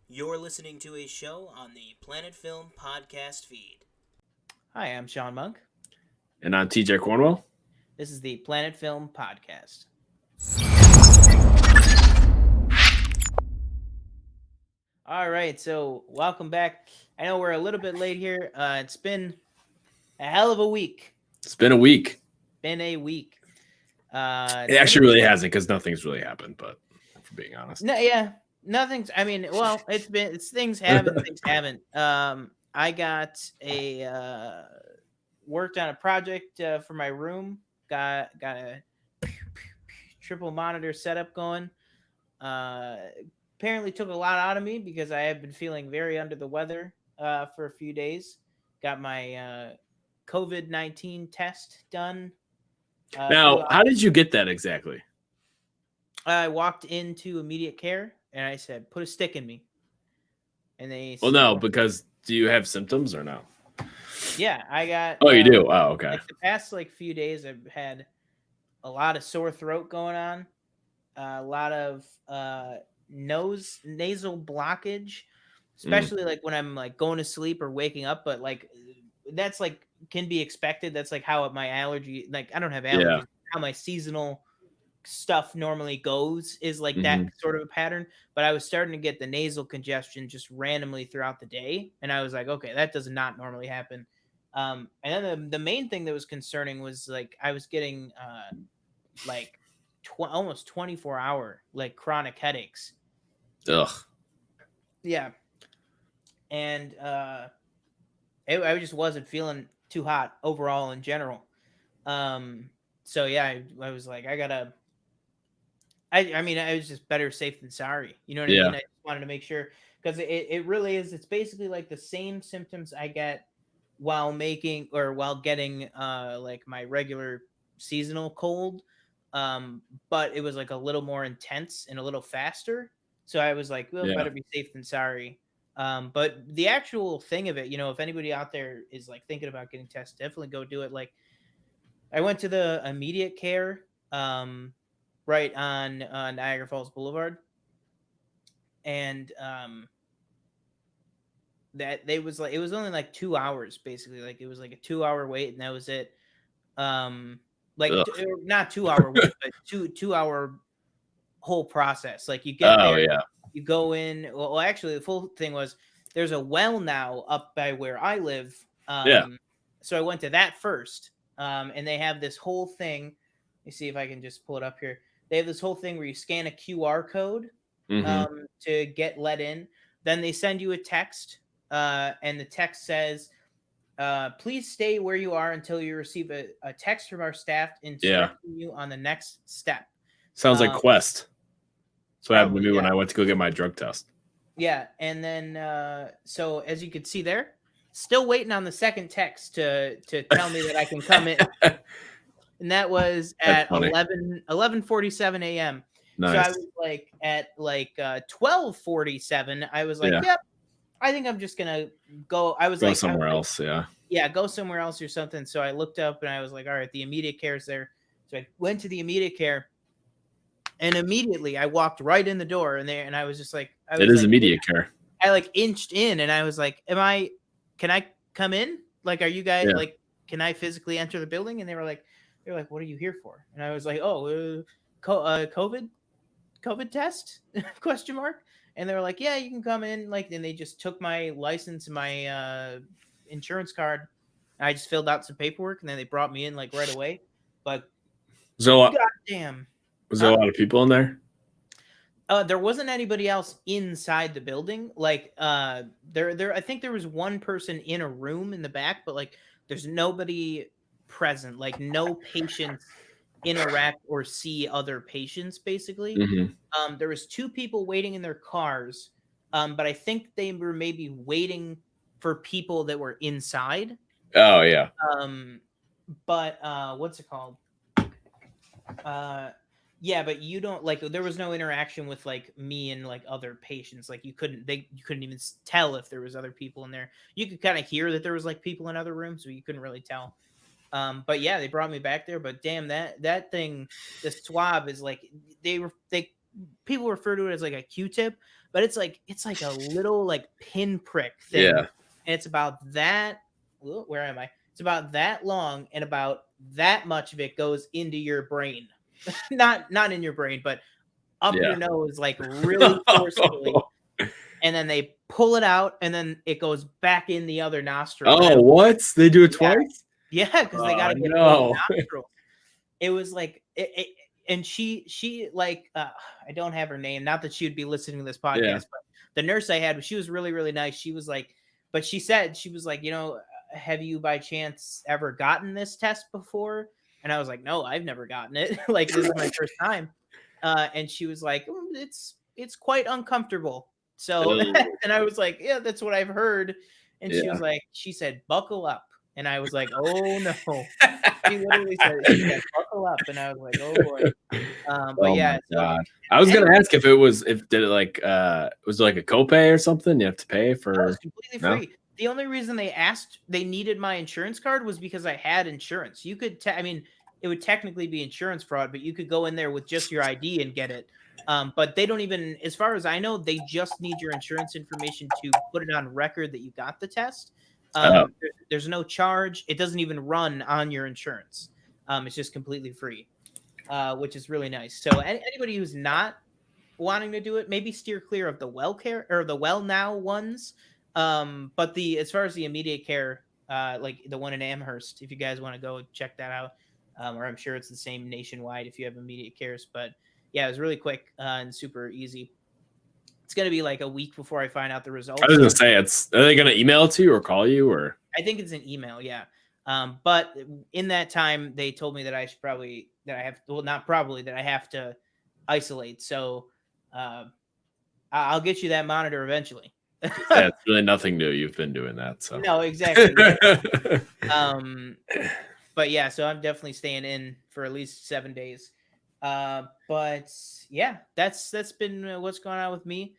You're listening to a show on the Planet Film podcast feed. Hi, I'm Sean Monk. And I'm TJ Cornwell. This is the Planet Film podcast. All right, so welcome back. I know we're a little bit late here. It's been a hell of a week. It's been a week. Been a week. It actually really hasn't because nothing's really happened, but for being honest. No, yeah, nothing's. I mean, well, it's things haven't, things haven't. I got worked on a project for my room. Got a triple monitor setup going. Apparently took a lot out of me because I have been feeling very under the weather for a few days. Got my COVID-19 test done. Now, how did you get that exactly? I walked into immediate care and I said, "Put a stick in me." And they Well, no, because do you have symptoms or no? Yeah, I got. Oh, you do? Oh, okay. Like the past few days, I've had a lot of sore throat going on, a lot of nasal blockage, especially like when I'm like going to sleep or waking up. But like that's like can be expected. That's like how my allergy. Like I don't have allergies. Yeah. How my seasonal stuff normally goes is like that sort of a pattern. But I was starting to get the nasal congestion just randomly throughout the day, and I was like, okay, that does not normally happen. And then the main thing that was concerning was like I was getting like almost 24-hour like chronic headaches. Ugh. Yeah. And I just wasn't feeling too hot overall in general. So yeah, I was like, I mean, I was just better safe than sorry. You know what I mean? I just wanted to make sure because it really is. It's basically like the same symptoms I get while getting like my regular seasonal cold. But it was like a little more intense and a little faster. So I was like, well, better be safe than sorry. But the actual thing of it, if anybody out there is like thinking about getting tested, definitely go do it. Like I went to the immediate care, right on Niagara Falls Boulevard. And that it was only like 2 hours basically. Like it was like a 2-hour wait and that was it. Not 2-hour wait, but 2 hour whole process. Like you get there, you go in. Well, actually, the full thing was there's a well now up by where I live. So I went to that first, and they have this whole thing. Let me see if I can just pull it up here. They have this whole thing where you scan a QR code to get let in. Then they send you a text, and the text says, please stay where you are until you receive a text from our staff instructing you on the next step. Sounds like Quest. That's what happened to me when I went to go get my drug test. Yeah, and then so as you can see there, still waiting on the second text to tell me that I can come in. And that was at 11:47 a.m. Nice. So I was like at 12:47. I was like, yep, I think I'm just gonna go. I was go like somewhere else, yeah, go somewhere else or something. So I looked up and I was like, all right, the immediate care is there. So I went to the immediate care, and immediately I walked right in the door, and I was just like, it is immediate care. I like inched in, and I was like, can I come in? Like, are you guys like, can I physically enter the building? And they were like, what are you here for? And I was like, oh, COVID test? Question mark. And they were like, yeah, you can come in. Like, then they just took my license and my insurance card. I just filled out some paperwork, and then they brought me in like right away. But goddamn, was there a lot of people in there? There wasn't anybody else inside the building. Like, there. I think there was one person in a room in the back, but like, there's nobody present. Like, no patients interact or see other patients. Basically, there was 2 people waiting in their cars, but I think they were maybe waiting for people that were inside. Oh yeah. But what's it called? Yeah, but you don't like. There was no interaction with like me and like other patients. Like you couldn't even tell if there was other people in there. You could kind of hear that there was like people in other rooms, but you couldn't really tell. But yeah, they brought me back there. But damn, that thing, the swab is like people refer to it as like a Q-tip, but it's like a little like pinprick thing. Yeah. And it's about that. Where am I? It's about that long, and about that much of it goes into your brain. not in your brain, but up your nose, like really forcefully. And then they pull it out, and then it goes back in the other nostril. Oh, what? They do it twice? Yeah, because they got to get both nostrils. It was like and she like I don't have her name. Not that she would be listening to this podcast, but the nurse I had, she was really, really nice. She was like, but she said, she was like, have you by chance ever gotten this test before? And I was like, no, I've never gotten it. Like, this is my first time. And she was like, it's quite uncomfortable. So, and I was like, yeah, that's what I've heard. And she was like, she said, buckle up. And I was like, oh no. She literally said, buckle up. And I was like, oh boy. But yeah. So, I was gonna ask if it was was it like a copay or something? You have to pay for? No, it's completely free. The only reason they needed my insurance card was because I had insurance. You could, it would technically be insurance fraud, but you could go in there with just your ID and get it. But they don't even, as far as I know, they just need your insurance information to put it on record that you got the test. There's no charge. It doesn't even run on your insurance. It's just completely free, which is really nice. So anybody who's not wanting to do it, maybe steer clear of the WellCare or the WellNow ones. But as far as the immediate care, like the one in Amherst, if you guys want to go check that out, or I'm sure it's the same nationwide if you have immediate cares. But yeah, it was really quick and super easy. It's going to be like a week before I find out the results. I was going to say, are they going to email it to you or call you, or? I think it's an email. Yeah. But in that time, they told me that I have to isolate. So, I'll get you that monitor eventually. Yeah, it's really nothing new. You've been doing that. So no, exactly. But yeah, so I'm definitely staying in for at least 7 days. But yeah, that's been what's going on with me.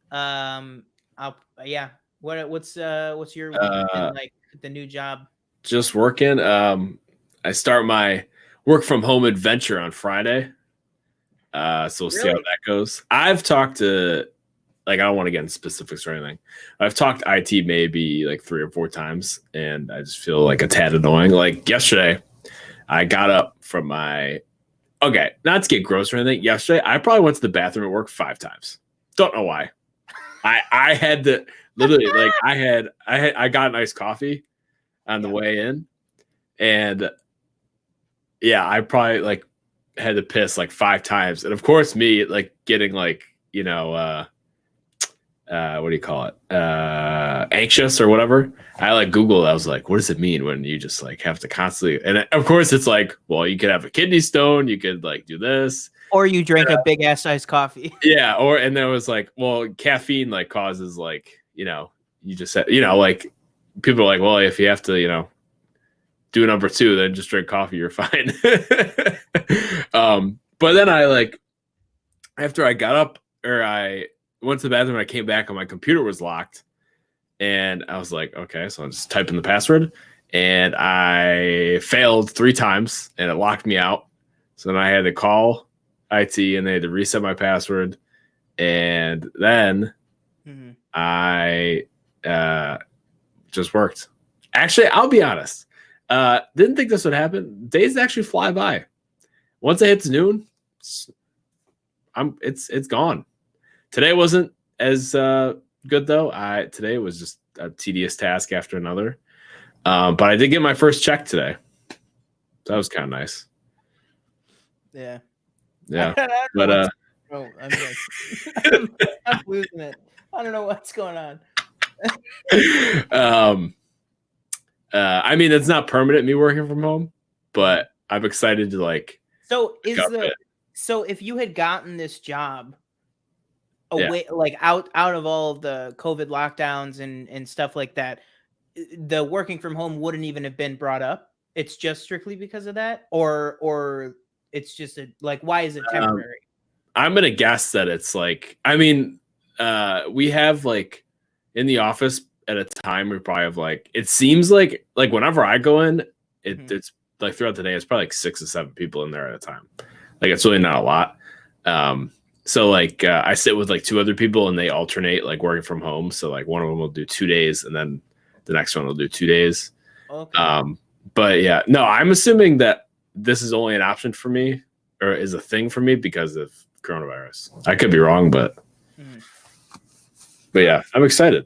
What's your weekend like the new job? Just working. I start my work from home adventure on Friday. So we'll see how that goes. I've talked to, like, I don't want to get into specifics or anything. I've talked to IT maybe like 3 or 4 times, and I just feel like a tad annoying. Like yesterday, I got up from my, not to get gross or anything. Yesterday, I probably went to the bathroom at work 5 times. Don't know why. I had to literally, like, I got an iced coffee on the way in, and yeah, I probably like had to piss like 5 times. And of course, me like getting like, what do you call it? Anxious or whatever. I like Googled. I was like, what does it mean when you just like have to constantly? And of course, it's like, well, you could have a kidney stone. You could like do this, or you drank a big ass iced coffee. Yeah, and then it was like, well, caffeine like causes like, you just said, like people are like, well, if you have to, do number 2, then just drink coffee. You're fine. But then I like, after I got up or I went to the bathroom, I came back and my computer was locked, and I was like, okay, so I just type in the password, and I failed 3 times and it locked me out. So then I had to call IT and they had to reset my password. And then I just worked. Actually, I'll be honest. Didn't think this would happen. Days actually fly by. Once it hits noon, it's gone. Today wasn't as good though. Today was just a tedious task after another. But I did get my first check today. That was kind of nice. Yeah. Yeah. But I'm losing it. I don't know what's going on. I mean, it's not permanent me working from home, but I'm excited to like. So if you had gotten this job away, like out of all of the COVID lockdowns and stuff like that, the working from home wouldn't even have been brought up. It's just strictly because of that, or it's just why is it temporary? I'm gonna guess that it's like, I mean, we have like in the office at a time we probably have like, it seems like whenever I go in, it's like throughout the day it's probably like 6 or 7 people in there at a time. Like it's really not a lot. So like I sit with like 2 other people and they alternate like working from home. So like one of them will do 2 days and then the next one will do 2 days. Okay. But yeah, no, I'm assuming that this is only an option for me or is a thing for me because of coronavirus. I could be wrong, but yeah, I'm excited.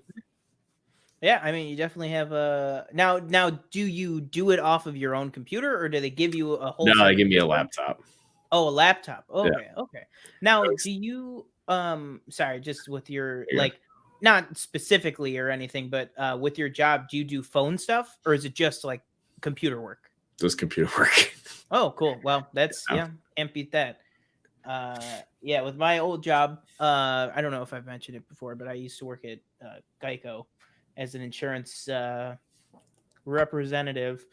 Yeah, I mean, you definitely have a now. Do you do it off of your own computer, or do they give you a whole? No, they give me a laptop. Oh, a laptop. Okay, Yeah. okay. Now, do you sorry, just with your Yeah. like not specifically or anything, but with your job, do you do phone stuff or is it just like computer work? Just computer work. Oh, cool. Well, that's yeah, can't beat that. Yeah, with my old job, I don't know if I've mentioned it before, but I used to work at Geico as an insurance representative.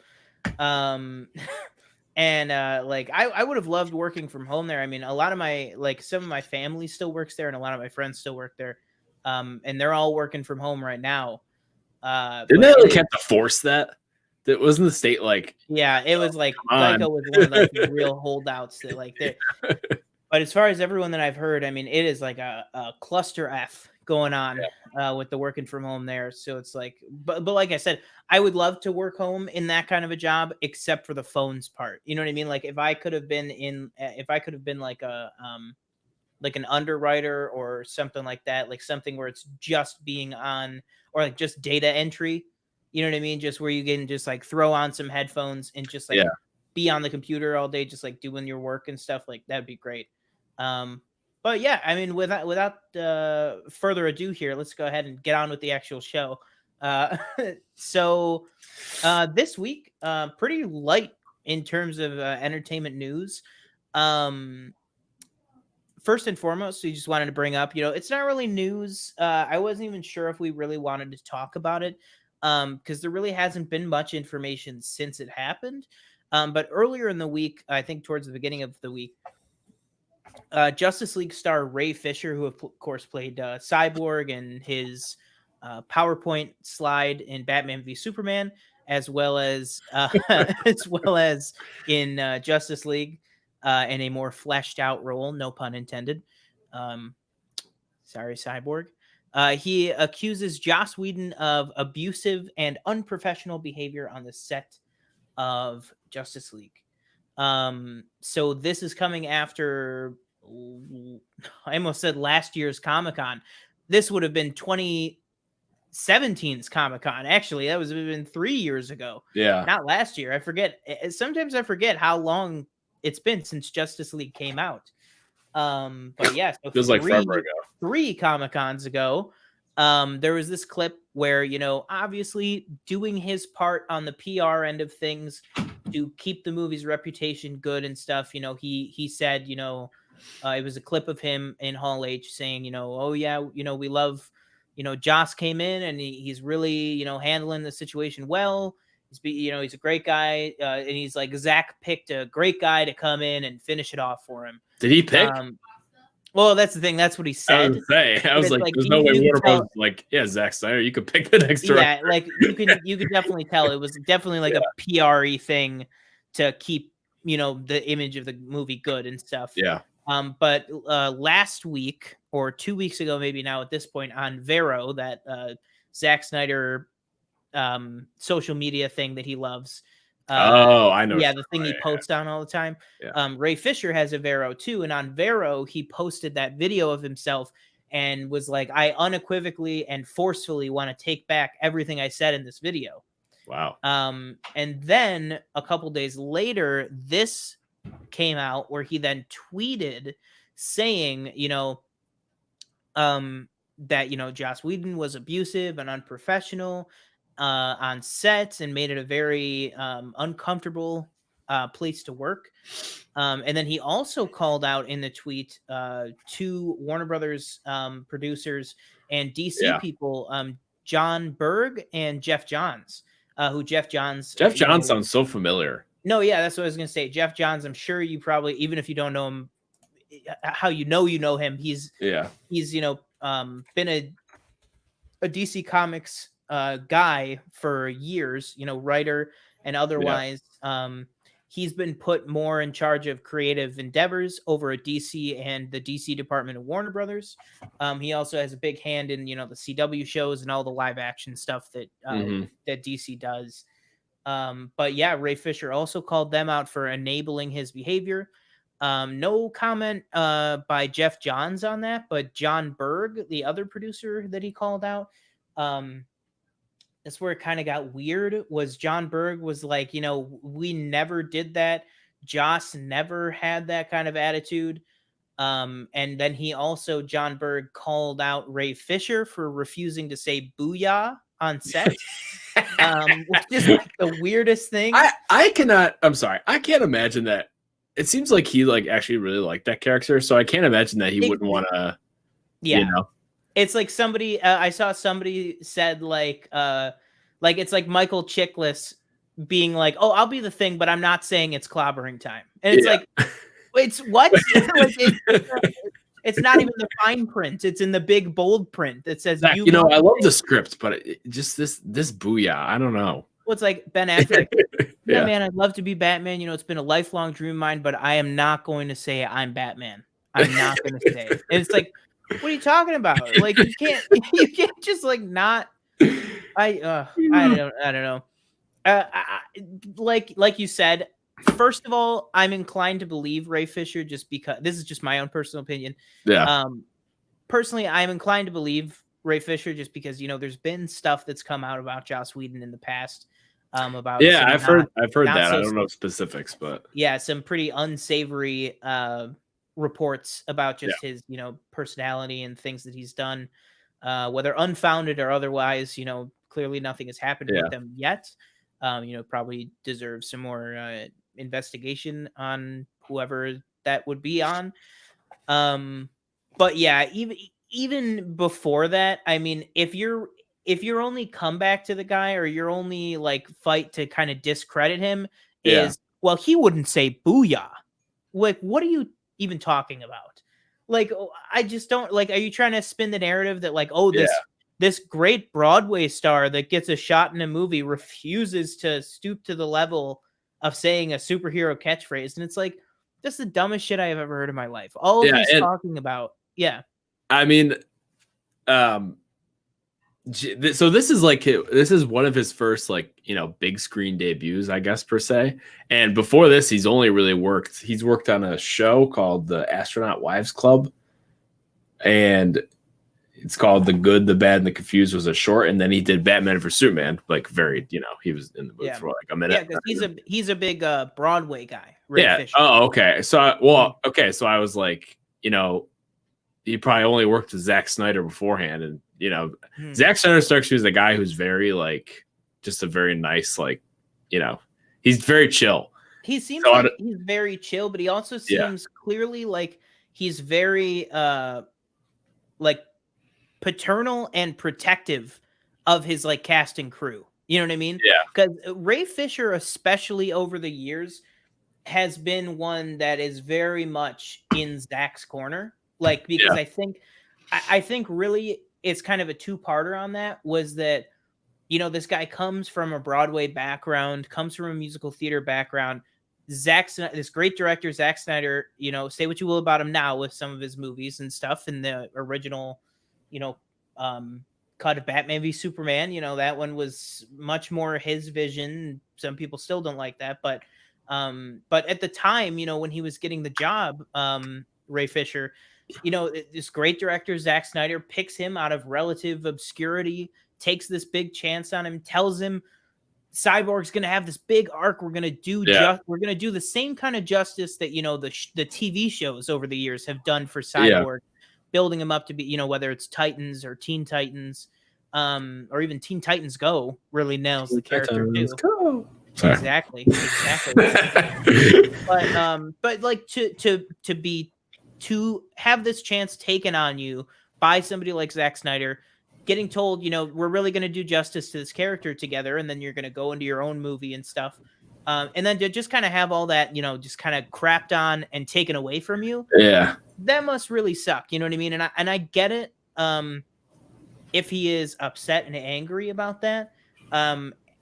And like I would have loved working from home there. I mean, a lot of my like some of my family still works there and a lot of my friends still work there. And they're all working from home right now. Didn't they like have to force that? That wasn't the state like yeah, it was like Geico was one of like the real holdouts that like they but as far as everyone that I've heard, I mean, it is like a cluster F going on with the working from home there. So it's like, but like I said, I would love to work home in that kind of a job, except for the phones part. You know what I mean? Like if I could have been like like an underwriter or something like that, like something where it's just being on or like just data entry. You know what I mean? Just where you can just like throw on some headphones and just like be on the computer all day, just like doing your work and stuff. Like that'd be great. But yeah, I mean, without further ado here, let's go ahead and get on with the actual show. So this week, pretty light in terms of entertainment news. First and foremost, we just wanted to bring up, it's not really news. I wasn't even sure if we really wanted to talk about it because there really hasn't been much information since it happened. But earlier in the week, I think towards the beginning of the week, Justice League star Ray Fisher, who of course played Cyborg and his PowerPoint slide in Batman v Superman, as well as as well as in Justice League in a more fleshed out role, no pun intended. Sorry, Cyborg. He accuses Joss Whedon of abusive and unprofessional behavior on the set of Justice League. So this is coming after I almost said last year's Comic-Con. This would have been 2017's Comic-Con. Actually, that was been 3 years ago. Yeah. Not last year. I forget. Sometimes I forget how long it's been since Justice League came out. But yeah, so feels like forever ago. 3 Comic-Cons ago, there was this clip where, obviously doing his part on the PR end of things to keep the movie's reputation good and stuff. He said, it was a clip of him in Hall H saying, oh yeah, we love, Joss came in and he's really, handling the situation well. He's a great guy. And he's like, Zach picked a great guy to come in and finish it off for him. Did he pick? Well, that's the thing. That's what he said. I was like, there's no way Warner Bros. Like, yeah, Zack Snyder, you could pick the next director. Yeah, like you could definitely tell it was definitely like a PR-y thing to keep, the image of the movie good and stuff. Yeah. But last week or 2 weeks ago, maybe now at this point, on Vero, that Zack Snyder social media thing that he loves. I know. Yeah, the thing he posts on all the time. Yeah. Ray Fisher has a Vero too, and on Vero he posted that video of himself and was like, "I unequivocally and forcefully want to take back everything I said in this video." Wow. And then a couple days later, this came out where he then tweeted saying, that Joss Whedon was abusive and unprofessional on sets and made it a very uncomfortable place to work. And then he also called out in the tweet 2 Warner Brothers producers and DC people, John Berg and Jeff Johns, who Jeff Johns sounds so familiar. No, yeah, that's what I was going to say. Jeff Johns, I'm sure you probably, even if you don't know him, how you know him, he's been a DC Comics guy for years, writer and otherwise. he's been put more in charge of creative endeavors over at DC and the DC department of Warner Brothers. He also has a big hand in, the CW shows and all the live action stuff that that DC does. But yeah, Ray Fisher also called them out for enabling his behavior. No comment by Jeff Johns on that, but John Berg, the other producer that he called out, that's where it kind of got weird. Was John Berg was like, we never did that. Joss never had that kind of attitude. And then John Berg called out Ray Fisher for refusing to say "booyah" on set. Which is like the weirdest thing. I'm sorry. I can't imagine that. It seems like he actually really liked that character. So I can't imagine that he wouldn't want to, It's like somebody, I saw somebody said like it's like Michael Chiklis being like, "Oh, I'll be the Thing, but I'm not saying it's clobbering time." And it's like, it's what? It's not even the fine print. It's in the big bold print that says, I love the script, but just this booyah, I don't know. Well, it's like Ben Affleck. Yeah, man, I'd love to be Batman. It's been a lifelong dream of mine, but I am not going to say I'm Batman. I'm not going to say it. And it's like, what are you talking about? Like, you can't just like not. I don't know. Like you said, first of all, I'm inclined to believe Ray Fisher just because this is just my own personal opinion. Yeah. Personally, I'm inclined to believe Ray Fisher just because there's been stuff that's come out about Joss Whedon in the past. About I've heard that. I don't know specifics, but some pretty unsavory reports about just his personality and things that he's done, whether unfounded or otherwise. Clearly nothing has happened with them yet. Probably deserves some more investigation on whoever that would be on. But yeah, even before that, I mean, if your only comeback to the guy or your only like fight to kind of discredit him is, well, he wouldn't say booyah. Like, what are you even talking about? Like, I just don't like, are you trying to spin the narrative that like, oh, this great Broadway star that gets a shot in a movie refuses to stoop to the level of saying a superhero catchphrase? And it's like, that's the dumbest shit I have ever heard in my life. All of he's talking about. Yeah. I mean, so this is one of his first big screen debuts, I guess, per se. And before this, he's worked on a show called The Astronaut Wives Club, and it's called The Good, the Bad, and the Confused was a short. And then he did Batman vs Superman, he was in the movie for like a minute. Yeah, because he's a big Broadway guy. Fisher. Oh, okay. So I was like, he probably only worked with Zack Snyder beforehand, and Zack Snyder strikes me as a guy who's very just a very nice, he's very chill. He seems he's very chill, but he also seems clearly like he's very paternal and protective of his cast and crew. You know what I mean? Yeah. Because Ray Fisher, especially over the years, has been one that is very much in Zach's corner. Because I think really it's kind of a two-parter on that, was that, this guy comes from a Broadway background, comes from a musical theater background. This great director, Zack Snyder, say what you will about him now with some of his movies and stuff in the original, cut of Batman v Superman, that one was much more his vision. Some people still don't like that, but at the time, when he was getting the job, Ray Fisher, this great director, Zack Snyder, picks him out of relative obscurity, takes this big chance on him, tells him Cyborg's going to have this big arc. We're going to do we're going to do the same kind of justice that, the TV shows over the years have done for Cyborg, building him up to be, whether it's Titans or Teen Titans, or even Teen Titans Go really nails the character too. Go. Exactly. But to have this chance taken on you by somebody like Zack Snyder, getting told, we're really going to do justice to this character together, and then you're going to go into your own movie and stuff. And then to just kind of have all that, just kind of crapped on and taken away from you. Yeah. That must really suck. You know what I mean? And I get it. If he is upset and angry about that.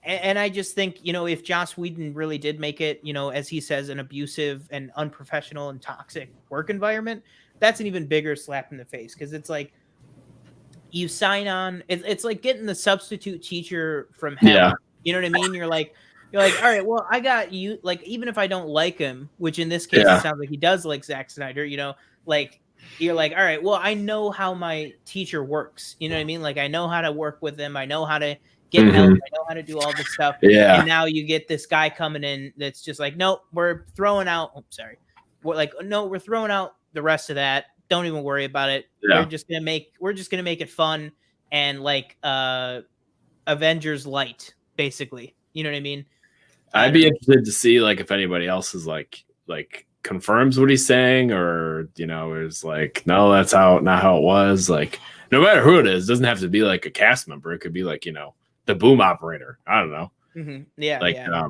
and I just think, you know, if Joss Whedon really did make it, you know, as he says, an abusive and unprofessional and toxic work environment, that's an even bigger slap in the face, because it's like you sign on. It's like getting the substitute teacher from hell. Yeah. You know what I mean? You're like, all right, well, I got you. Like, even if I don't like him, which in this case Yeah. it sounds like he does like Zack Snyder, you know, like you're like, all right, well, I know how my teacher works. You know what I mean? Like, I know how to work with him. I know how to get help. I know how to do all this stuff. Yeah. And now you get this guy coming in that's just like, nope, we're throwing out. Oh, sorry. We're like, no, we're throwing out the rest of that. Don't even worry about it. Yeah. We're just gonna make it fun and like Avengers light, basically. You know what I mean? I'd be interested to see like if anybody else is like confirms what he's saying, or you know, is like, no, that's not how it was. Like, no matter who it is, it doesn't have to be like a cast member. It could be like, you know, the boom operator. I don't know. Mm-hmm. Yeah, like yeah.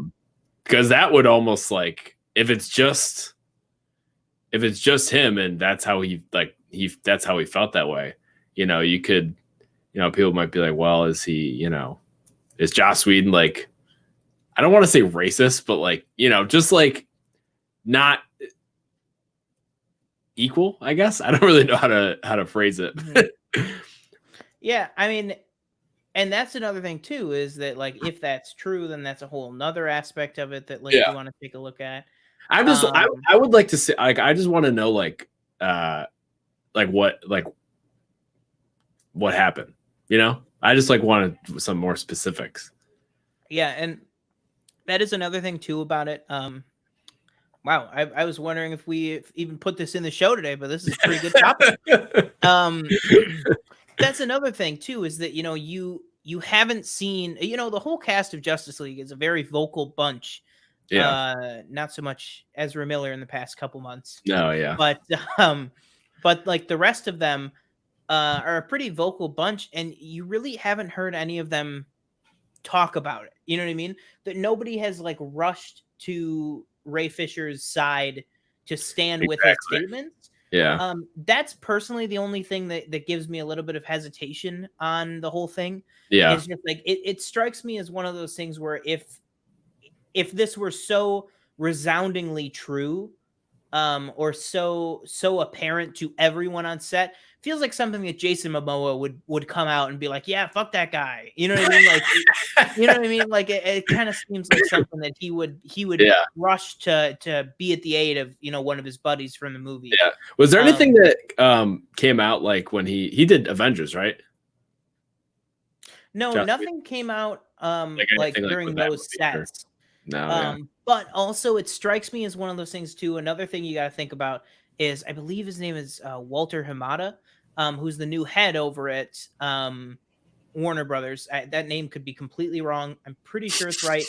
Because that would almost like, if it's just him and that's how he felt that way, you know, you could, you know, people might be like, well, is he, you know, is Joss Whedon like, I don't want to say racist, but like, you know, just like not equal, I guess. I don't really know how to phrase it. Mm-hmm. Yeah, I mean, and that's another thing too, is that like, if that's true, then that's a whole nother aspect of it that like you want to take a look at. I would like to say, like, I just want to know like what happened, you know? I just like wanted some more specifics. Yeah, and that is another thing too about it. Wow, I was wondering if we even put this in the show today, but this is a pretty good topic. That's another thing too, is that, you know, you haven't seen, you know, the whole cast of Justice League is a very vocal bunch. Yeah. Not so much Ezra Miller in the past couple months. No, yeah. But like the rest of them are a pretty vocal bunch, and you really haven't heard any of them talk about it. You know what I mean? That nobody has like rushed to Ray Fisher's side to stand with his statements. Yeah. That's personally the only thing that gives me a little bit of hesitation on the whole thing. Yeah. It's just like, it strikes me as one of those things where if this were so resoundingly true, or so apparent to everyone on set, feels like something that Jason Momoa would come out and be like, yeah, fuck that guy. You know what I mean? Like, you know what I mean? Like, it kind of seems like something that he would rush to be at the aid of, you know, one of his buddies from the movie. Yeah. Was there anything that came out like when he did Avengers, right? No, nothing came out like during those sets. No. But also it strikes me as one of those things too. Another thing you got to think about is, I believe his name is Walter Hamada, who's the new head over at Warner Brothers. That name could be completely wrong. I'm pretty sure it's right.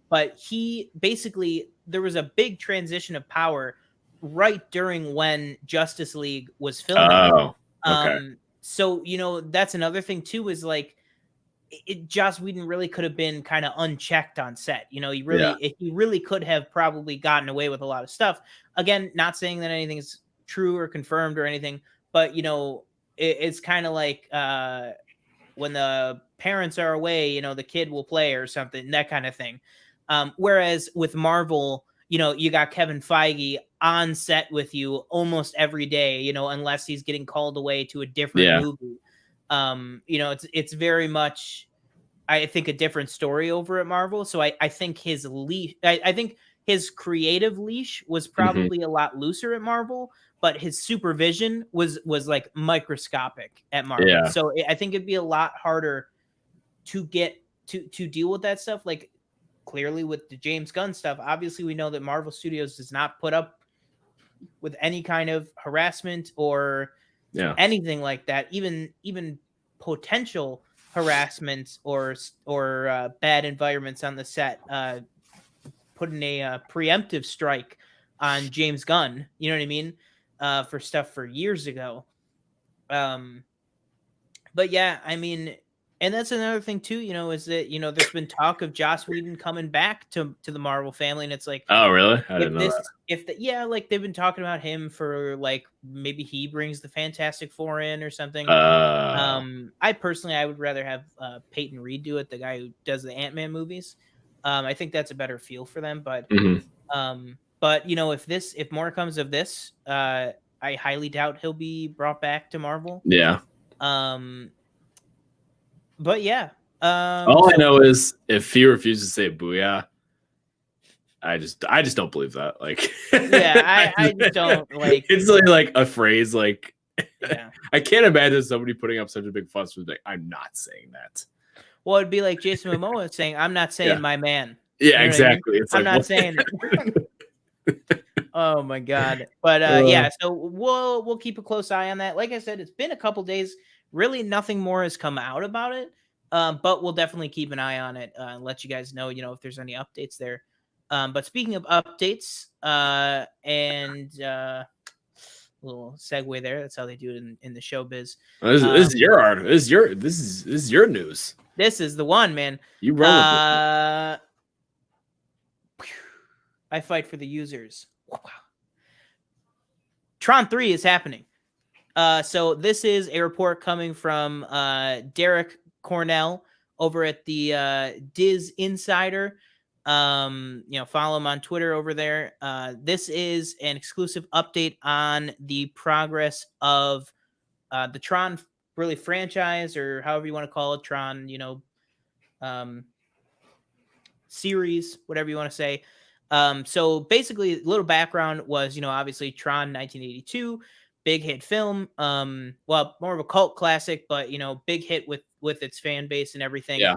But he basically, there was a big transition of power right during when Justice League was filming. Oh, okay. So, you know, that's another thing too, is like, Joss Whedon really could have been kind of unchecked on set. You know, he really could have probably gotten away with a lot of stuff. Again, not saying that anything is true or confirmed or anything, but you know, it's kind of like when the parents are away, you know, the kid will play or something, that kind of thing. Whereas with Marvel, you know, you got Kevin Feige on set with you almost every day, you know, unless he's getting called away to a different movie. You know, it's very much, I think, a different story over at Marvel. So I think his leash, I think his creative leash was probably a lot looser at Marvel, but his supervision was like microscopic at Marvel. Yeah. So I think it'd be a lot harder to get to deal with that stuff. Like, clearly with the James Gunn stuff, obviously we know that Marvel Studios does not put up with any kind of harassment or anything like that, even potential harassment or bad environments on the set, putting a preemptive strike on James Gunn, you know what I mean, for stuff for years ago. But yeah, I mean, And that's another thing too, is that there's been talk of Joss Whedon coming back to the Marvel family, and it's like, oh really? I if didn't know like they've been talking about him for like maybe he brings the Fantastic Four in or something. that. I would rather have Peyton Reed do it, the guy who does the Ant-Man movies. I think that's a better feel for them. But if more comes of this, I highly doubt he'll be brought back to Marvel. Yeah. But yeah. All I know is if he refuses to say booyah, I just don't believe that. Like, yeah, I just don't like. It's like a phrase. Like, yeah, I can't imagine somebody putting up such a big fuss with like, I'm not saying that. Well, it'd be like Jason Momoa saying, "I'm not saying my man." Yeah, exactly. I mean? I'm not saying it. Oh my god! But yeah, so we'll keep a close eye on that. Like I said, it's been a couple days. Really, nothing more has come out about it. But we'll definitely keep an eye on it and let you guys know, if there's any updates there. But speaking of updates, and little segue there. That's how they do it in the showbiz. This is your art. This is your news. This is the one, man. You run with it. I fight for the users. TRON 3 is happening. So this is a report coming from Derek Cornell over at the Diz Insider. Follow him on Twitter over there. This is an exclusive update on the progress of the TRON really franchise, or however you want to call it, TRON, series, whatever you want to say. So basically, a little background was, obviously TRON 1982, big hit film. Well, more of a cult classic, but big hit with its fan base and everything. Yeah.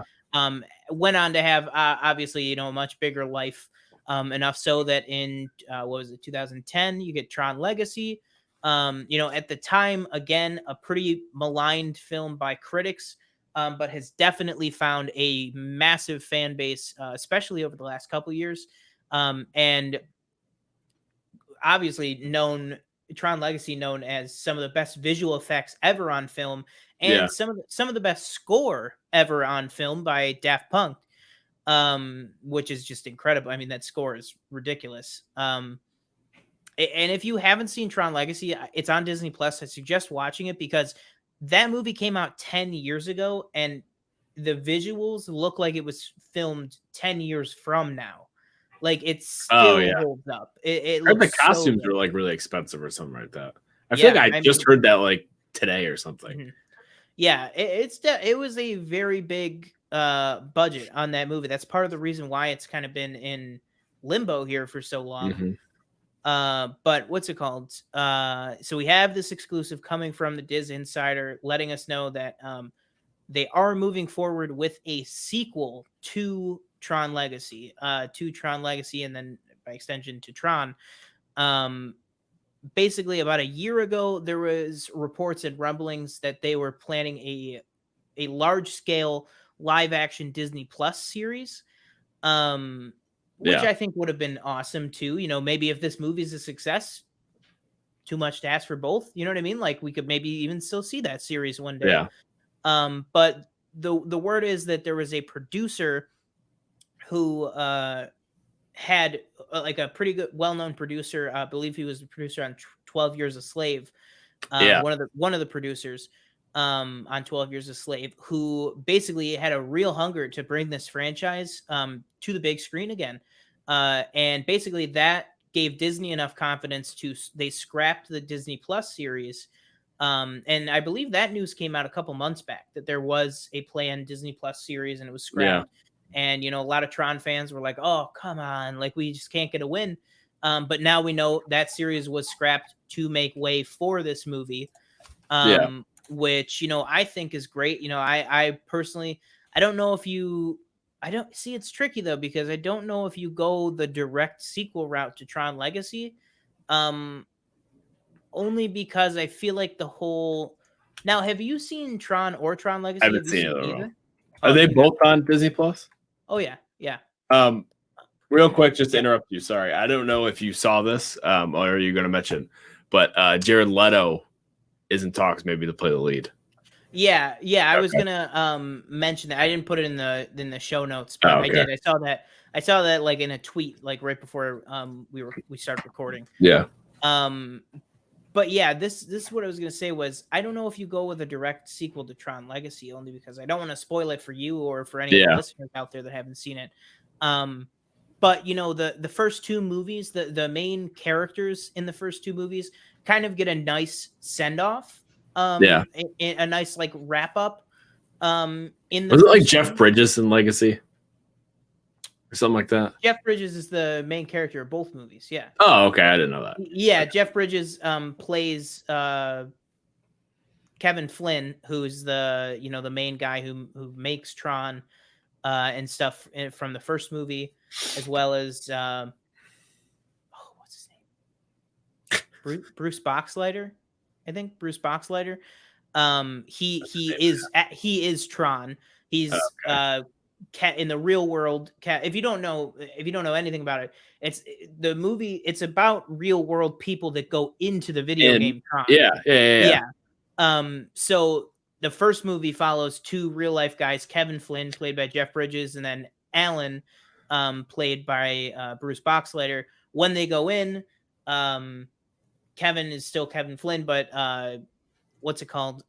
Went on to have obviously a much bigger life. Enough so that in 2010, you get TRON Legacy. At the time, again, a pretty maligned film by critics. But has definitely found a massive fan base, especially over the last couple of years. And obviously TRON Legacy known as some of the best visual effects ever on film, and some of the best score ever on film by Daft Punk, which is just incredible. I mean, that score is ridiculous. And if you haven't seen TRON Legacy, it's on Disney Plus. I suggest watching it because that movie came out 10 years ago, and the visuals look like it was filmed 10 years from now. Like, it still holds up. It looks the costumes so were like really expensive or something like that. I feel like I just heard that like today or something. Mm-hmm. Yeah, it was a very big budget on that movie. That's part of the reason why it's kind of been in limbo here for so long. Mm-hmm. But what's it called? So we have this exclusive coming from the Diz Insider letting us know that they are moving forward with a sequel to TRON Legacy, and then by extension to TRON. Basically, about a year ago, there was reports and rumblings that they were planning a large-scale live-action Disney Plus series. Which I think would have been awesome too. Maybe if this movie is a success, too much to ask for both. You know what I mean? Like, we could maybe even still see that series one day. Yeah. But the word is that there was a producer who had like a pretty good, well-known producer. I believe he was the producer on 12 Years a Slave. One of the producers on 12 Years a Slave, who basically had a real hunger to bring this franchise to the big screen again. And basically that gave Disney enough confidence they scrapped the Disney Plus series. And I believe that news came out a couple months back that there was a planned Disney Plus series and it was scrapped. Yeah. And, a lot of TRON fans were like, oh, come on, like, we just can't get a win. But now we know that series was scrapped to make way for this movie. Which, I think is great. I personally, I don't know if it's tricky though, because I don't know if you go the direct sequel route to TRON Legacy. Only because I feel like now, have you seen TRON or TRON Legacy? I haven't seen either. Are they both on Disney Plus? Oh yeah. Yeah. Real quick, just to interrupt you. Sorry. I don't know if you saw this, or are you going to mention, but Jared Leto is in talks maybe to play the lead. Yeah, I was Okay. gonna mention that. I didn't put it in the show notes, Oh, but I okay. did. I saw that like in a tweet, like right before we started recording. Yeah. Um, but yeah, this is what I was gonna say was I don't know if you go with a direct sequel to Tron Legacy, only because I don't want to spoil it for you or for any of the Yeah. listeners out there that haven't seen it. But you know, the first two movies, the main characters in the first two movies kind of get a nice send off, Yeah. a nice like wrap up in the Was it like first Jeff two. Bridges in Legacy or something like that? Jeff Bridges is the main character of both movies. Yeah. Oh, okay. I didn't know that. Yeah, Jeff Bridges plays Kevin Flynn, who's the the main guy who makes Tron and stuff from the first movie, as well as what's his name, Bruce Boxleiter, I think Bruce Boxleiter. He is Tron. He's in the real world. If you don't know anything about it, it's the movie. It's about real world people that go into the video game Tron. Yeah. So the first movie follows two real life guys, Kevin Flynn, played by Jeff Bridges, and then Alan, played by Bruce Boxleiter. When they go in, Kevin is still Kevin Flynn, but what's it called?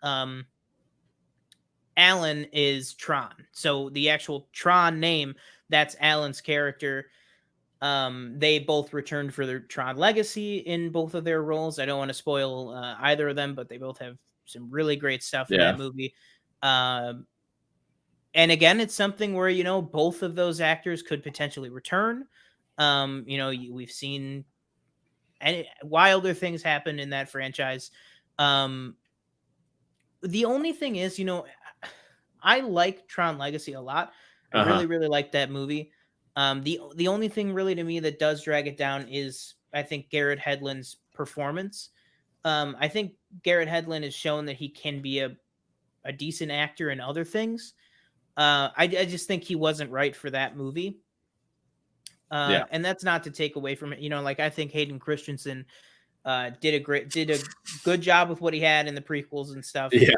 Alan is Tron. So the actual Tron name, that's Alan's character. They both returned for their Tron Legacy in both of their roles. I don't want to spoil either of them, but they both have some really great stuff in that movie. And again, it's something where, both of those actors could potentially return. We've seen wilder things happen in that franchise. The only thing is, I like Tron Legacy a lot. I really, really like that movie. The only thing really to me that does drag it down is I think Garrett Hedlund's performance. I think Garrett Hedlund has shown that he can be a decent actor in other things. I just think he wasn't right for that movie. And that's not to take away from it. Like I think Hayden Christensen did a good job with what he had in the prequels and stuff. Yeah.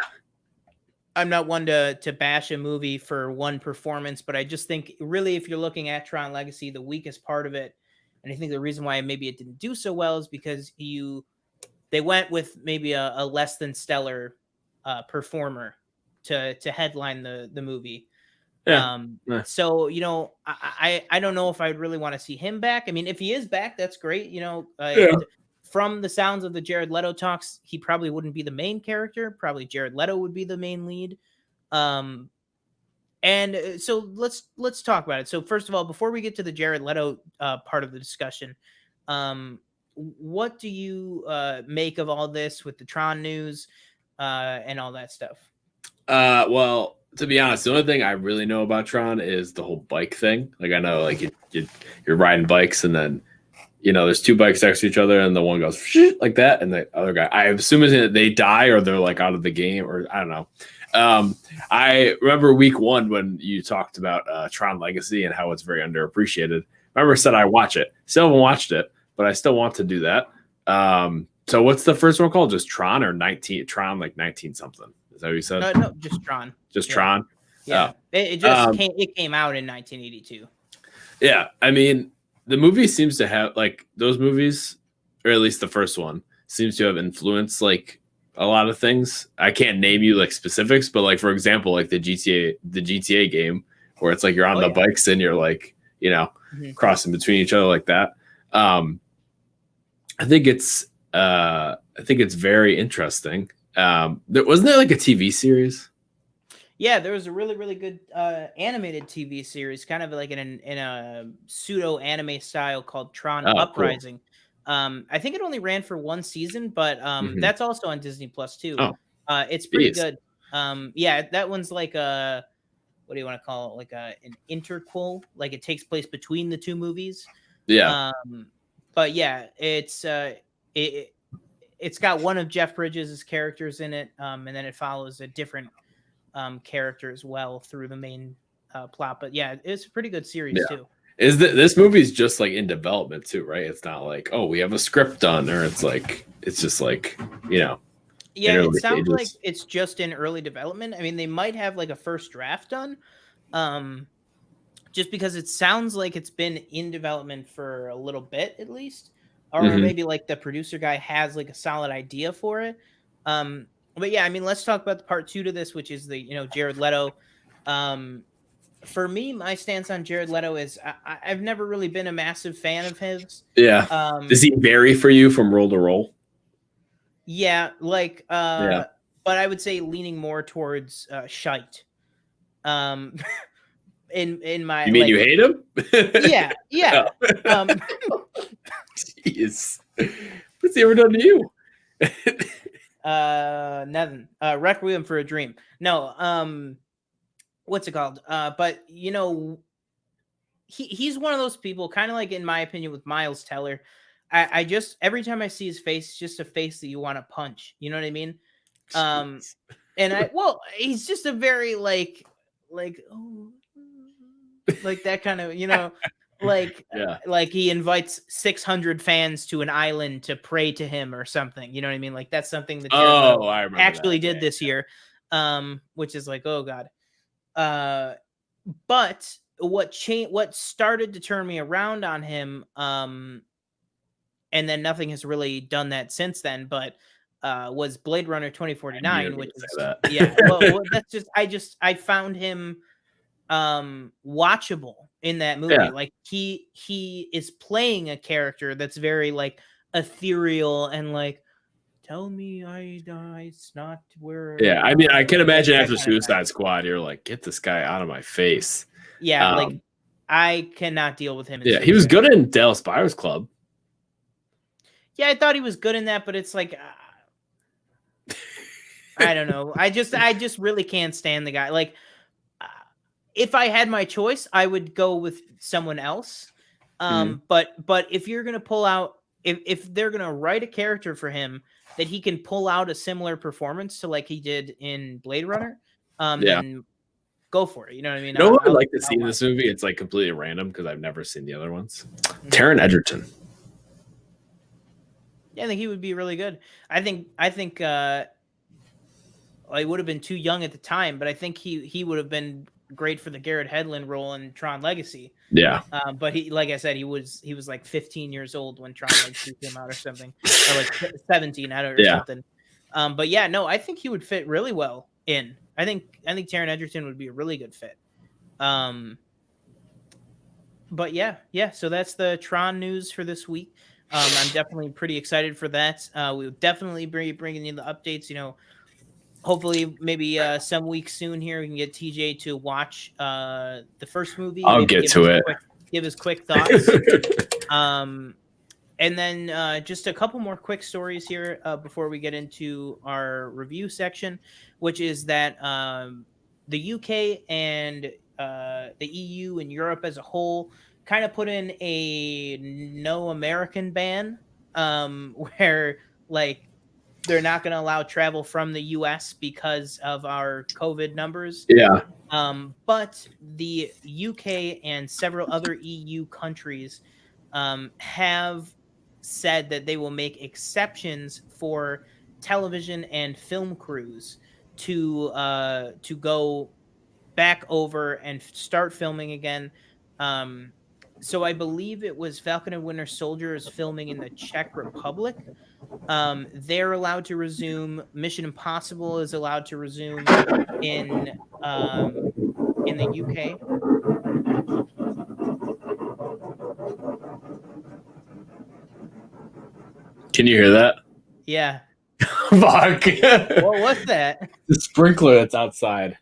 I'm not one to bash a movie for one performance, but I just think really if you're looking at Tron Legacy, the weakest part of it, and I think the reason why maybe it didn't do so well is because they went with maybe a less than stellar performer to headline the movie. Yeah. So I don't know if I'd really want to see him back. I mean, if he is back, that's great. From the sounds of the Jared Leto talks, he probably wouldn't be the main character. Probably Jared Leto would be the main lead. And so let's talk about it. So first of all, before we get to the Jared Leto part of the discussion, what do you make of all this with the Tron news and all that stuff? Well, to be honest, the only thing I really know about Tron is the whole bike thing. Like I know, like you're riding bikes, and then there's two bikes next to each other, and the one goes like that, and the other guy, I assume they die or they're like out of the game, or I don't know. I remember week one when you talked about Tron Legacy and how it's very underappreciated. I remember said I watch it. Still haven't watched it, but I still want to do that. So what's the first one called? Just Tron or 19? Tron like 19 something. Is that what you said? No, just Tron. Just Tron. Yeah, it came out in 1982. Yeah, I mean, the movie seems to have like those movies, or at least the first one, seems to have influenced like a lot of things. I can't name you like specifics, but like for example, like the GTA game, where it's like you're on the bikes and you're like crossing between each other like that. I think it's very interesting. Wasn't there like a TV series? Yeah, there was a really, really good animated TV series, kind of like in a pseudo anime style called Tron Uprising. Cool. I think it only ran for one season, but that's also on Disney Plus too. It's pretty good. Yeah, that one's like what do you want to call it? Like an interquel, like it takes place between the two movies. Yeah. But yeah, it's got one of Jeff Bridges' characters in it, and then it follows a different character as well through the main plot. But yeah, it's a pretty good series too. Is this movie's just like in development too, right? It's not like, oh, we have a script done, or it's just like Yeah, in it early sounds like stages. it's just in early development. I mean, they might have like a first draft done, um, just because it sounds like it's been in development for a little bit at least, or Mhm. maybe like the producer guy has like a solid idea for it. But yeah, I mean, let's talk about the part two to this, which is the Jared Leto. Um, for me, my stance on Jared Leto is I've never really been a massive fan of his. Yeah. Does he vary for you from role to role? Yeah, like Yeah. but I would say leaning more towards shite. Um in my You mean you like hate him? yeah, yeah. Oh, Um jeez. What's he ever done to you? nothing. Requiem for a Dream. No, what's it called? But he's one of those people, kind of like in my opinion with Miles Teller. I just every time I see his face, it's just a face that you want to punch. You know what I mean? Um Jeez. and he's just a very like oh like that kind of Yeah. like he invites 600 fans to an island to pray to him or something. You know what I mean? Like that's something that Jared Leto Oh, I remember actually that. did this year, which is like, oh god. Uh, but what started to turn me around on him, and then nothing has really done that since then, but was Blade Runner I knew you 2049, were which going to is say yeah, well, that. that's I found him watchable in that movie. Yeah. Like he is playing a character that's very like ethereal and like tell me it's not Yeah. where I mean, I can like imagine that after kind of guy. Suicide Squad, you're like, get this guy out of my face. Yeah, like Um, I cannot deal with him in yeah. He was Suicide. good in Dallas Buyers Club. Yeah, I thought he was good in that, but it's like I don't know. I just really can't stand the guy. Like uh, if I had my choice, I would go with someone else. Mhm. But if you're gonna pull out, if they're gonna write a character for him that he can pull out a similar performance to like he did in Blade Runner, Yeah. then go for it. You know what I mean? You know what I'd I'll like to see in watch this movie? It's like completely random because I've never seen the other ones. it. Mhm. Taron Egerton. Yeah, I think he would be really good. I think he would have been too young at the time, but I think he would have been great for the Garrett Hedlund role in Tron Legacy. Yeah. But he, like I said, he was like 15 years old when Tron Legacy came out or something, or like 17, I don't or Yeah. something. But yeah, no, I think he would fit really well in. I think Taron Egerton would be a really good fit. But yeah. So that's the Tron news for this week. I'm definitely pretty excited for that. We'll definitely be bringing you the updates. Hopefully maybe some weeks soon here we can get TJ to watch the first movie, I'll maybe get to it. give his quick thoughts. And then just a couple more quick stories here before we get into our review section, which is that the UK and the EU and Europe as a whole kind of put in a no American ban, where like they're not going to allow travel from the US because of our COVID numbers. Yeah. But the UK and several other EU countries have said that they will make exceptions for television and film crews to go back over and start filming again. So I believe it was Falcon and Winter Soldier is filming in the Czech Republic. They're allowed to resume. Mission Impossible is allowed to resume in the UK. Can you hear that? Yeah. Fuck. What was that? The sprinkler that's outside.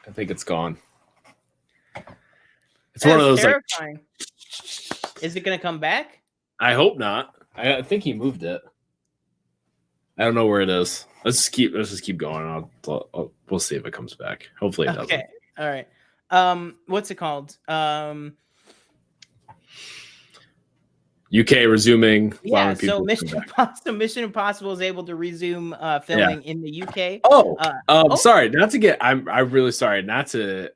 I think it's gone. It's one of those terrifying. Is it gonna come back? I hope not. I think he moved it. I don't know where it is. Let's just keep going. We'll see if it comes back. Hopefully it doesn't. Okay. All right. What's it called? UK resuming. Yeah. So Mission Impossible is able to resume filming in the UK. Sorry, not to get. I'm really sorry not to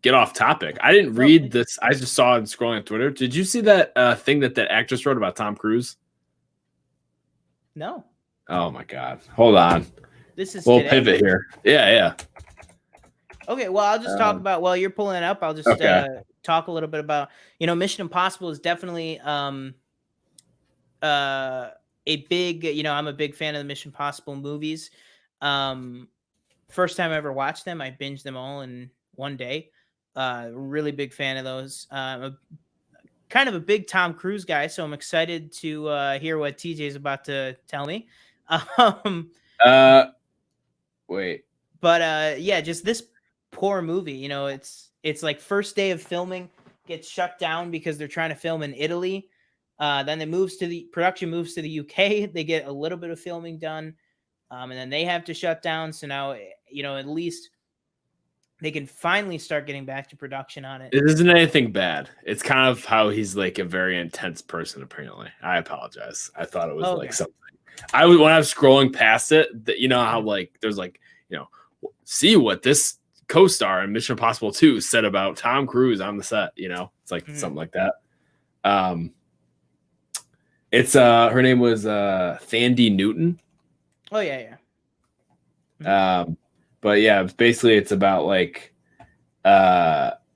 get off topic. I didn't read this. I just saw it scrolling on Twitter. Did you see that thing that actress wrote about Tom Cruise? No. Oh my God! Hold on. We'll today. pivot here. Yeah. Okay, well, I'll just talk about while you're pulling it up. I'll just talk a little bit about Mission Impossible is definitely a big. I'm a big fan of the Mission Impossible movies. First time I ever watched them, I binged them all in one day. Really big fan of those. Kind of a big Tom Cruise guy, so I'm excited to hear what TJ is about to tell me. Wait. But yeah, just this poor movie. It's like first day of filming gets shut down because they're trying to film in Italy. Then production moves to the UK. They get a little bit of filming done, and then they have to shut down. So now, at least they can finally start getting back to production on it. It isn't anything bad. It's kind of how he's like a very intense person. Apparently, I apologize. I thought it was like something. When I was scrolling past it, that how like there's like see what this co-star in Mission Impossible 2 said about Tom Cruise on the set. It's like something like that. It's her name was Thandie Newton. Oh yeah. But yeah, basically it's about like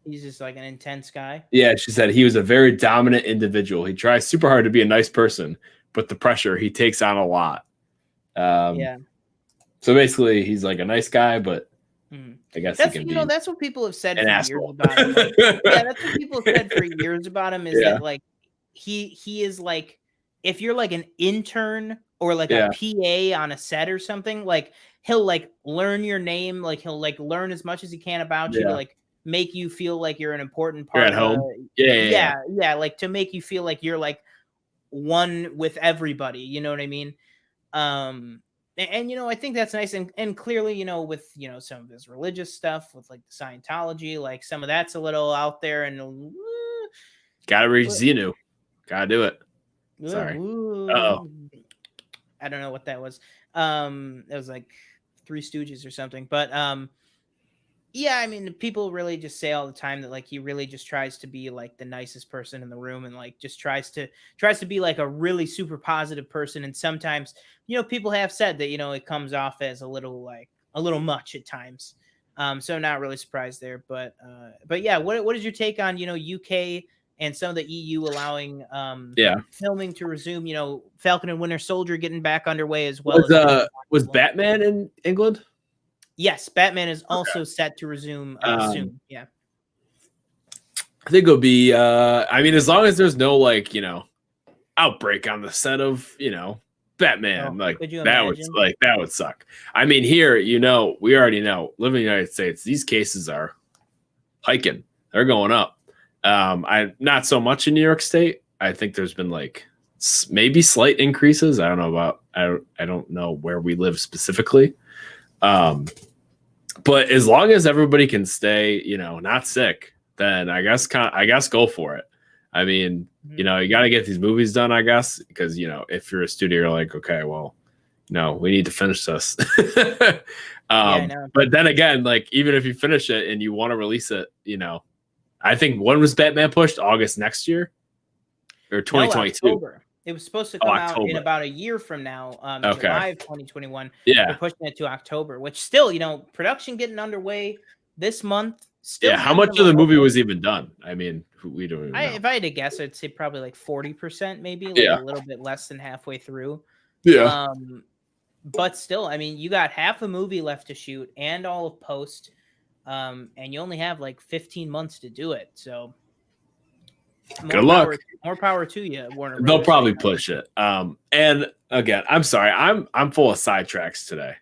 he's just like an intense guy. Yeah, she said he was a very dominant individual. He tries super hard to be a nice person, but the pressure he takes on a lot. Yeah. So basically he's like a nice guy, but I guess that's he can be that's what people have said for asshole. years about him. Yeah, that's what people have said for years about him is that like he is like if you're like an intern or like a PA on a set or something, like he'll like learn your name, like he'll like learn as much as he can about you to like make you feel like you're an important part at home. Yeah, like to make you feel like you're like one with everybody, you know what I mean? And I think that's nice, and clearly, with some of his religious stuff, with like the Scientology, like some of that's a little out there, and gotta reach Xenu, gotta do it. Sorry. I don't know what that was. It was like Three Stooges or something, but yeah, I mean, people really just say all the time that like he really just tries to be like the nicest person in the room, and like just tries to be like a really super positive person. And sometimes, people have said that it comes off as a little much at times. So not really surprised there, but yeah, what is your take on UK and some of the EU allowing filming to resume? Falcon and Winter Soldier getting back underway as well. Was Batman in England? Yes, Batman is also set to resume soon. Yeah. I think it'll be I mean, as long as there's no like, outbreak on the set of, Batman, that would suck. I mean, here, we already know, living in the United States, these cases are hiking. They're going up. I not so much in New York State. I think there's been like maybe slight increases. I don't know about I don't know where we live specifically. But as long as everybody can stay, not sick, then I guess go for it. I mean, you got to get these movies done, I guess, because, if you're a studio, you're like, okay, well, we need to finish this. But then again, like, even if you finish it and you want to release it, I think when was Batman pushed? August next year or 2022? No, October. It was supposed to come out in about a year from now, July of 2021. Yeah. They're pushing it to October, which still, production getting underway this month. Still, how much of the movie was even done? I mean, we don't even know. If I had to guess, I'd say probably like 40%, maybe a little bit less than halfway through. Yeah. But still, I mean, you got half a movie left to shoot and all of post, and you only have like 15 months to do it. So good luck. More power to you, Warner Brothers. They'll probably push it. And again, I'm sorry, I'm full of sidetracks today.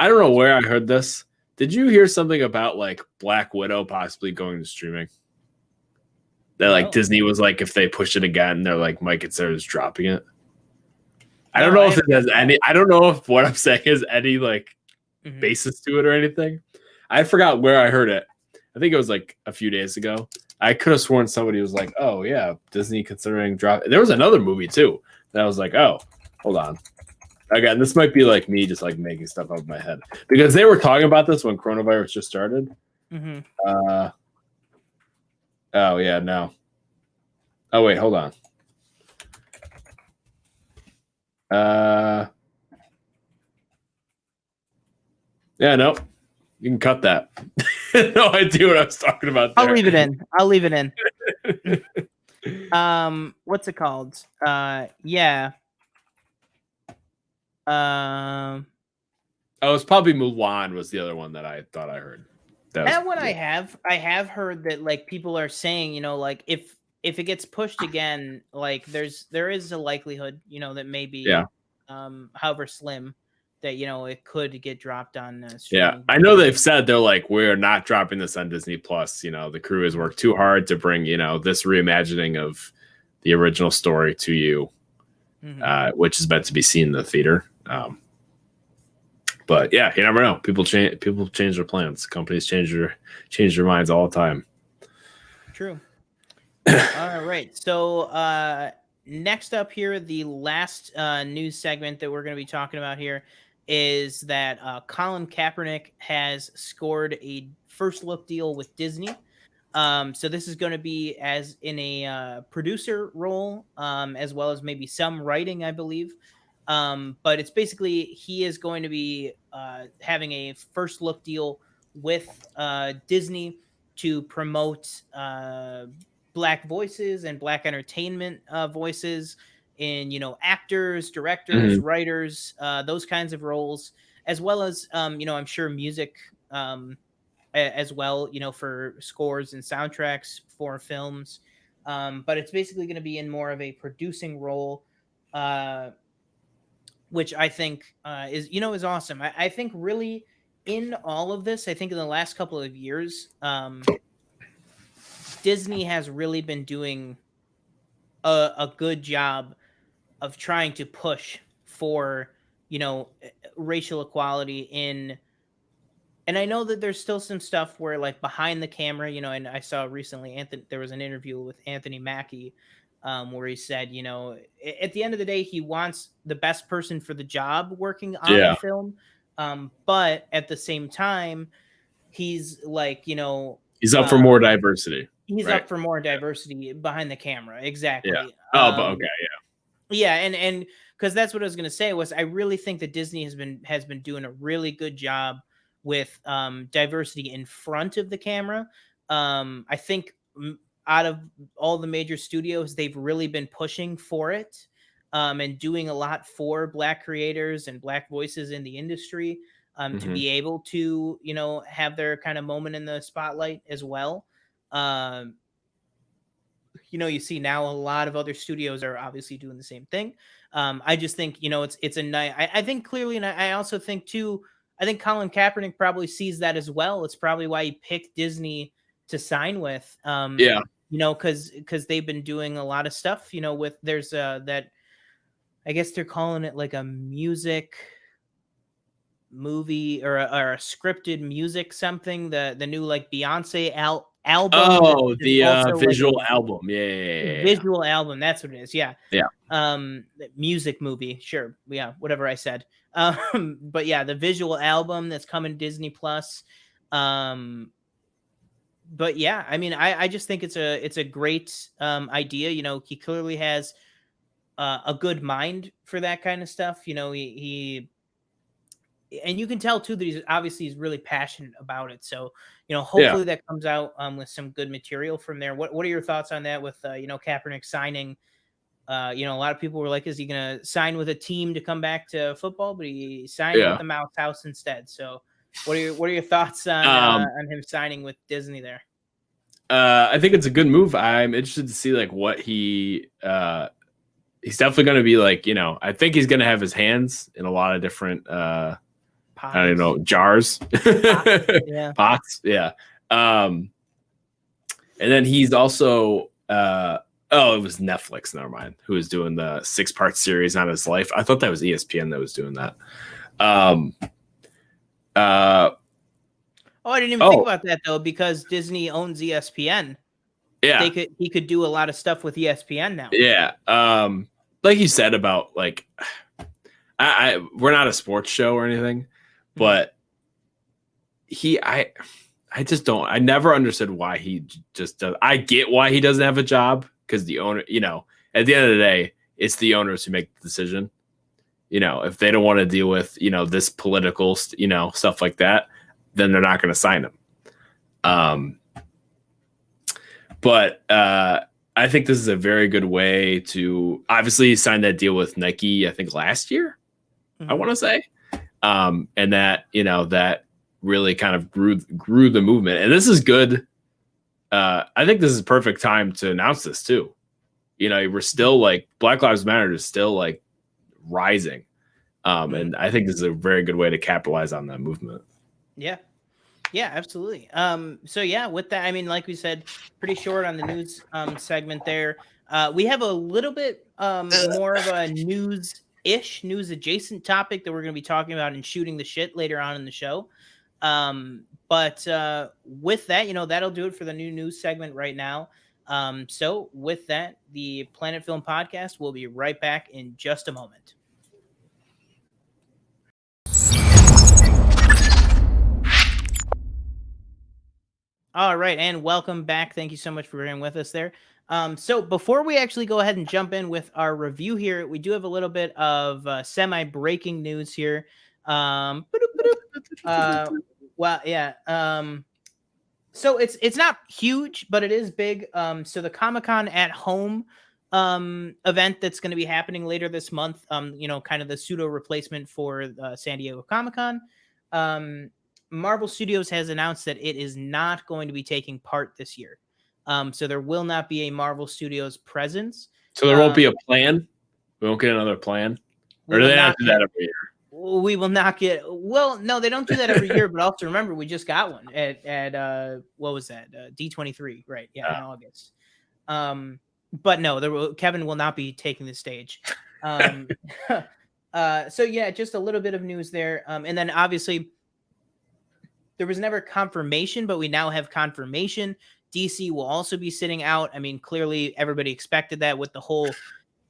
I don't know where I heard this. Did you hear something about like Black Widow possibly going to streaming? That like Disney was like, if they push it again, they're like might consider just dropping it. I don't know if it has any. I don't know if what I'm saying has any like basis to it or anything. I forgot where I heard it. I think it was like a few days ago. I could have sworn somebody was like, "Oh yeah, Disney considering drop." There was another movie too that I was like, "Oh, hold on." Again, this might be like me just like making stuff up in my head because they were talking about this when coronavirus just started. Oh yeah, no. Oh wait, hold on. Yeah, no. You can cut that. No idea what I was talking about there. I'll leave it in. What's it called? Yeah. Oh, it's probably Mulan was the other one that I thought I heard. That one I have heard that like people are saying, like if it gets pushed again, like there is a likelihood, that maybe however slim that it could get dropped on streaming. I know they've said they're like, we're not dropping this on Disney Plus. The crew has worked too hard to bring this reimagining of the original story to you, which is meant to be seen in the theater. But yeah, you never know. People change their plans. Companies change their minds all the time. True. All right. So next up here, the last news segment that we're going to be talking about here is that Colin Kaepernick has scored a first look deal with Disney. So this is going to be as in a producer role, as well as maybe some writing, I believe. But it's basically he is going to be having a first look deal with Disney to promote Black voices and Black entertainment voices in actors, directors, writers, those kinds of roles, as well as I'm sure music as well, for scores and soundtracks for films. But it's basically going to be in more of a producing role, which I think is awesome. I think really in all of this, I think in the last couple of years, Disney has really been doing a good job of trying to push for racial equality in. And I know that there's still some stuff where like behind the camera, and I saw recently there was an interview with Anthony Mackie where he said, at the end of the day, he wants the best person for the job working on the film. But at the same time, he's like, he's up for more diversity. He's up for more diversity behind the camera. Exactly. Yeah. Oh, but okay. Yeah. And because that's what I was going to say was I really think that Disney has been doing a really good job with diversity in front of the camera. I think out of all the major studios, they've really been pushing for it and doing a lot for Black creators and Black voices in the industry to be able to, have their kind of moment in the spotlight as well. You see now a lot of other studios are obviously doing the same thing. I just think, it's a nice, I think clearly, and I also think too, I think Colin Kaepernick probably sees that as well. It's probably why he picked Disney to sign with. Because they've been doing a lot of stuff, with there's that, I guess they're calling it like a music movie or a scripted music something. The new like Beyonce album. Oh, the visual album. Yeah. Visual album. That's what it is. Yeah. Yeah. Music movie. Sure. Yeah. Whatever I said. But yeah, the visual album that's coming to Disney Plus. But yeah, I mean, I just think it's a great idea. He clearly has a good mind for that kind of stuff. He and you can tell too that he's really passionate about it. So, hopefully that comes out with some good material from there. What are your thoughts on that with Kaepernick signing? A lot of people were like, is he going to sign with a team to come back to football? But he signed with the Mouse House instead. So what are your thoughts on him signing with Disney there? I think it's a good move. I'm interested to see like what he's definitely going to be like, I think he's going to have his hands in a lot of different, I don't know, jars, pots. Yeah. And then he's also, it was Netflix. Never mind. Who was doing the 6-part series on his life? I thought that was ESPN that was doing that. I didn't even think about that though, because Disney owns ESPN. Yeah, he could do a lot of stuff with ESPN now. Yeah, like you said about like, we're not a sports show or anything, but I I never understood why he just does. I get why he doesn't have a job, because the owner, at the end of the day, it's the owners who make the decision. If they don't want to deal with, this political, stuff like that, then they're not going to sign him. But I think this is a very good way to obviously sign that deal with Nike, I think last year, I want to say. And that, that really kind of grew the movement. And this is good. I think this is a perfect time to announce this too. We're still like Black Lives Matter is still like rising. And I think this is a very good way to capitalize on that movement. Yeah. Yeah, absolutely. So yeah, with that, I mean, like we said, pretty short on the news segment there. We have a little bit more of a news adjacent topic that we're going to be talking about and shooting the shit later on in the show. But with that, that'll do it for the new news segment right now. So with that, the Planet Film Podcast will be right back in just a moment. All right, and welcome back. Thank you so much for being with us there. So before we actually go ahead and jump in with our review here, we do have a little bit of semi-breaking news here. Well, yeah. So it's not huge, but it is big. So the Comic-Con at Home event that's going to be happening later this month, kind of the pseudo replacement for San Diego Comic-Con. Marvel Studios has announced that it is not going to be taking part this year. So there will not be a Marvel Studios presence. So there won't be a plan? We won't get another plan? Or do they not do that every year? We will not get. Well, no, they don't do that every year. But also remember, we just got one at what was that? D23, right? Yeah, in August. But no, Kevin will not be taking the stage. So yeah, just a little bit of news there. And then obviously, there was never confirmation, but we now have confirmation. DC will also be sitting out. I mean, clearly everybody expected that with the whole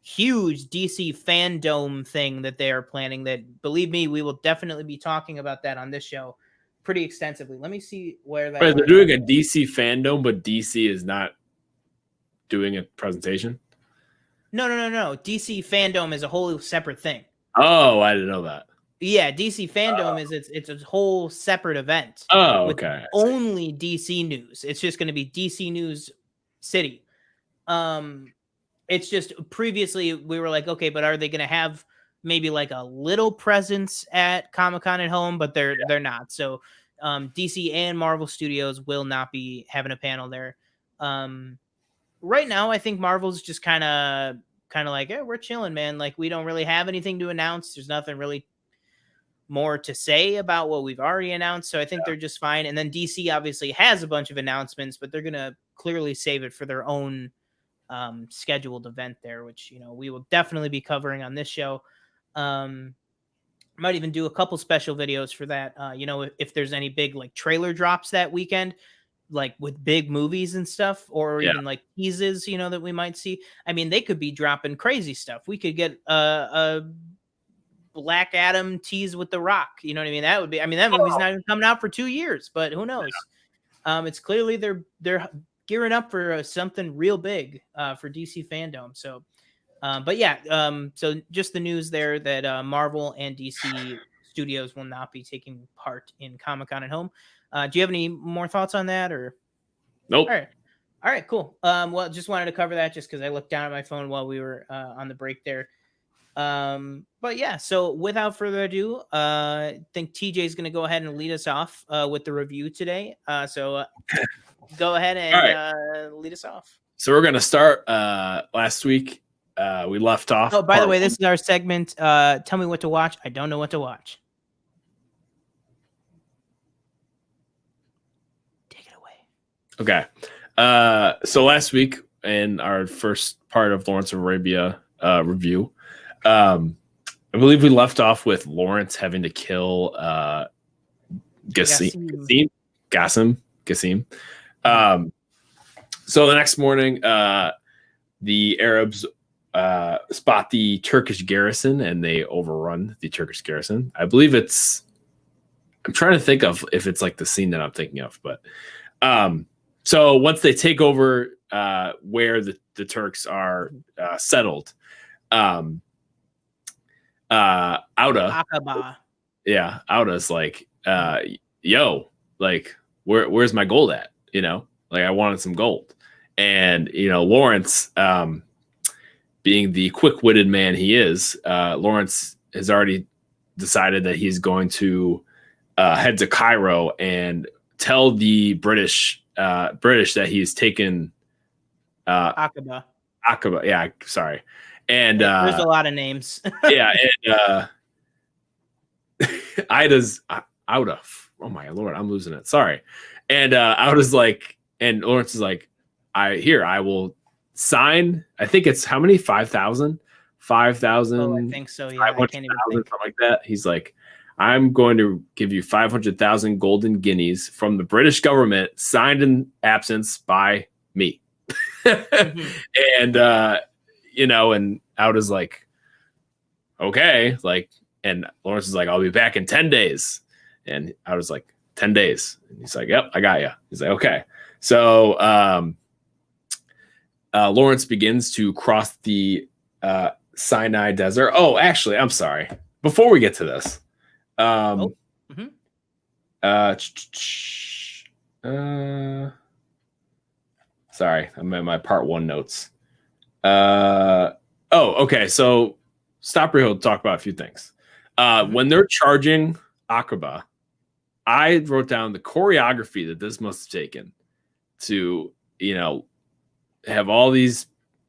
huge DC fandom thing that they are planning. That, believe me, we will definitely be talking about that on this show pretty extensively. Let me see where that. Right, they're doing a DC fandom, but DC is not doing a presentation. No. DC fandom is a whole separate thing. Oh, I didn't know that. Yeah, DC fandom is it's a whole separate event. Oh, okay. With only DC news. It's just going to be DC News City. It's just previously we were like, okay, but are they going to have maybe like a little presence at Comic-Con at Home? But they're not. So DC and Marvel Studios will not be having a panel there. Right now, I think Marvel's just kind of like, yeah, we're chilling, man. Like, we don't really have anything to announce. There's nothing really more to say about what we've already announced. So I think they're just fine. And then DC obviously has a bunch of announcements, but they're going to clearly save it for their own scheduled event there, which, we will definitely be covering on this show. Might even do a couple special videos for that. If there's any big like trailer drops that weekend, like with big movies and stuff, or even like teases, that we might see. I mean, they could be dropping crazy stuff. We could get a Black Adam tease with The Rock. You know what I mean? That would be. I mean, that movie's not even coming out for 2 years, but who knows? It's clearly they're gearing up for something real big for DC fandom. So, but yeah. So just the news there that Marvel and DC Studios will not be taking part in Comic-Con at Home. Do you have any more thoughts on that, or? Nope. All right, cool. Well, just wanted to cover that just because I looked down at my phone while we were on the break there. But yeah, so without further ado, I think TJ is going to go ahead and lead us off with the review today. So go ahead and lead us off. So we're going to start last week. We left off. Oh, by the way, this is our segment. Tell me what to watch. I don't know what to watch. Take it away. Okay. So last week in our first part of Lawrence of Arabia review, I believe we left off with Lawrence having to kill Gassim. So the next morning, the Arabs spot the Turkish garrison and they overrun the Turkish garrison. I believe it's I'm trying to think of if it's like the scene that I'm thinking of, but so once they take over where the Turks are settled, Auda, Aqaba. yeah, Auda's like, yo, like, where's my gold at? You know, like I wanted some gold. And, you know, Lawrence, being the quick-witted man he is, Lawrence has already decided that he's going to head to Cairo and tell the British that he's taken Aqaba. Yeah, sorry. And there's a lot of names. yeah, and Ida's Auda. Oh my lord, I'm losing it. Sorry. And Auda's like, and Lawrence is like, I will sign. I think it's how many? 5,000? 5,000. Oh, I think so. Yeah, I can't even think. Something like that. He's like, I'm going to give you 500,000 golden guineas from the British government, signed in absence by me. And you know, and Auda's like, okay, like, and Lawrence is like, I'll be back in 10 days. And Auda's like, 10 days. And he's like, yep, I got you. He's like, okay. So Lawrence begins to cross the Sinai Desert. Oh, actually, I'm sorry. Before we get to this, sorry, I'm in my part 1 notes. Okay. So Stop Real talk about a few things. When they're charging Aqaba, I wrote down the choreography that this must have taken to, you know, have all these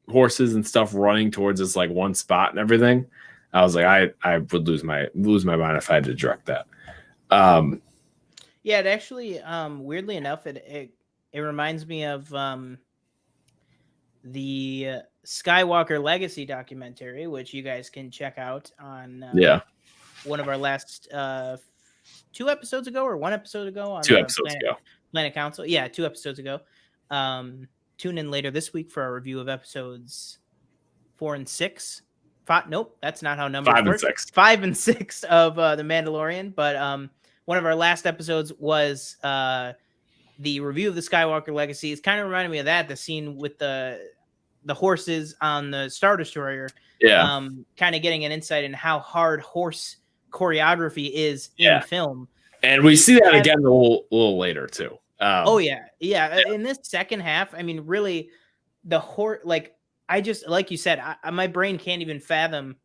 horses and stuff running towards this like one spot and everything. I was like, I would lose my mind if I had to direct that. Yeah, it actually, weirdly enough, it reminds me of the Skywalker Legacy documentary, which you guys can check out on one of our last 2 episodes ago or 1 episode ago on 2 episodes ago. Planet Council. Yeah, 2 episodes ago. Tune in later this week for our review of episodes 4 and 6. Nope, that's not how numbers 5 work. and 6. 5 and 6 of The Mandalorian. But one of our last episodes was the review of the Skywalker Legacy. It's kind of reminded me of that, the scene with the horses on the Star Destroyer. Yeah. Kind of getting an insight in how hard horse choreography is in film. And we see that again a little later too. Yeah. In this second half, I mean, really, the horse, like, I just, like you said, my brain can't even fathom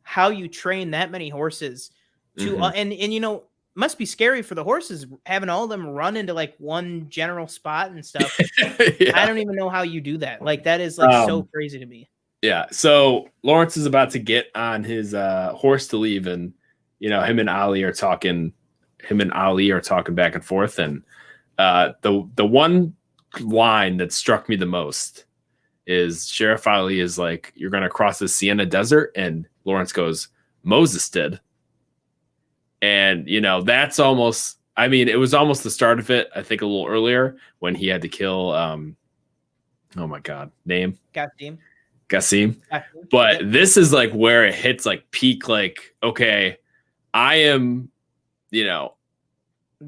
how you train that many horses to, and you know, must be scary for the horses having all of them run into like one general spot and stuff. Yeah. I don't even know how you do that. Like, that is like so crazy to me. Yeah. So Lawrence is about to get on his horse to leave, and you know, him and Ali are talking back and forth. And the one line that struck me the most is Sheriff Ali is like, you're going to cross the Sienna Desert. And Lawrence goes, Moses did. And, you know, that's almost, I mean, it was almost the start of it. I think a little earlier when he had to kill, oh my God, name? Qasim. But this is like where it hits like peak, like, okay, I am, you know,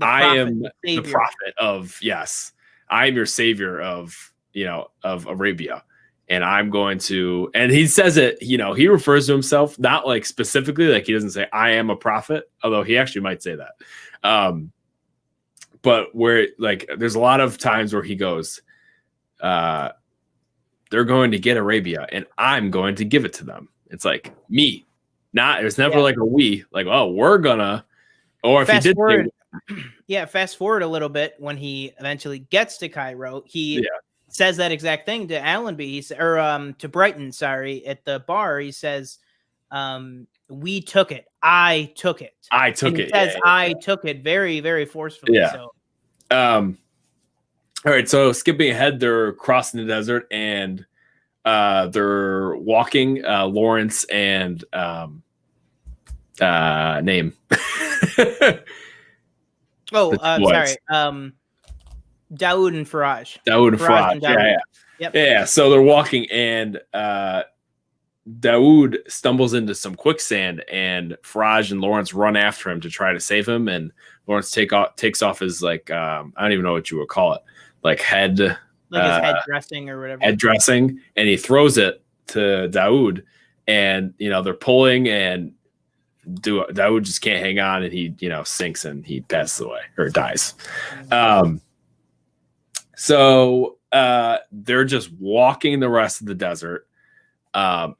I am the prophet of, yes, I am your savior of, you know, of Arabia. And I'm going to, and he says it, you know, he refers to himself, not like specifically, like he doesn't say, I am a prophet, although he actually might say that. But where, like, there's a lot of times where he goes, they're going to get Arabia and I'm going to give it to them. It's like me, not, there's never like a we, like, oh, we're gonna, or if he did forward, fast forward a little bit when he eventually gets to Cairo, he says that exact thing to Allenby, to Brighton, sorry, at the bar. He says, we took it. I took it. I took and it. He says, I took it very, very forcefully. Yeah. So. All right. So skipping ahead, they're crossing the desert and they're walking. Lawrence and name. Sorry. Dawood and Faraj. Yeah. So they're walking and Daoud stumbles into some quicksand, and Faraj and Lawrence run after him to try to save him. And Lawrence takes off his like I don't even know what you would call it, like head, like his head dressing or whatever. Head dressing, and he throws it to Daoud, and they're pulling, and Daoud just can't hang on, and he sinks and he passes away or dies. So they're just walking the rest of the desert. Sand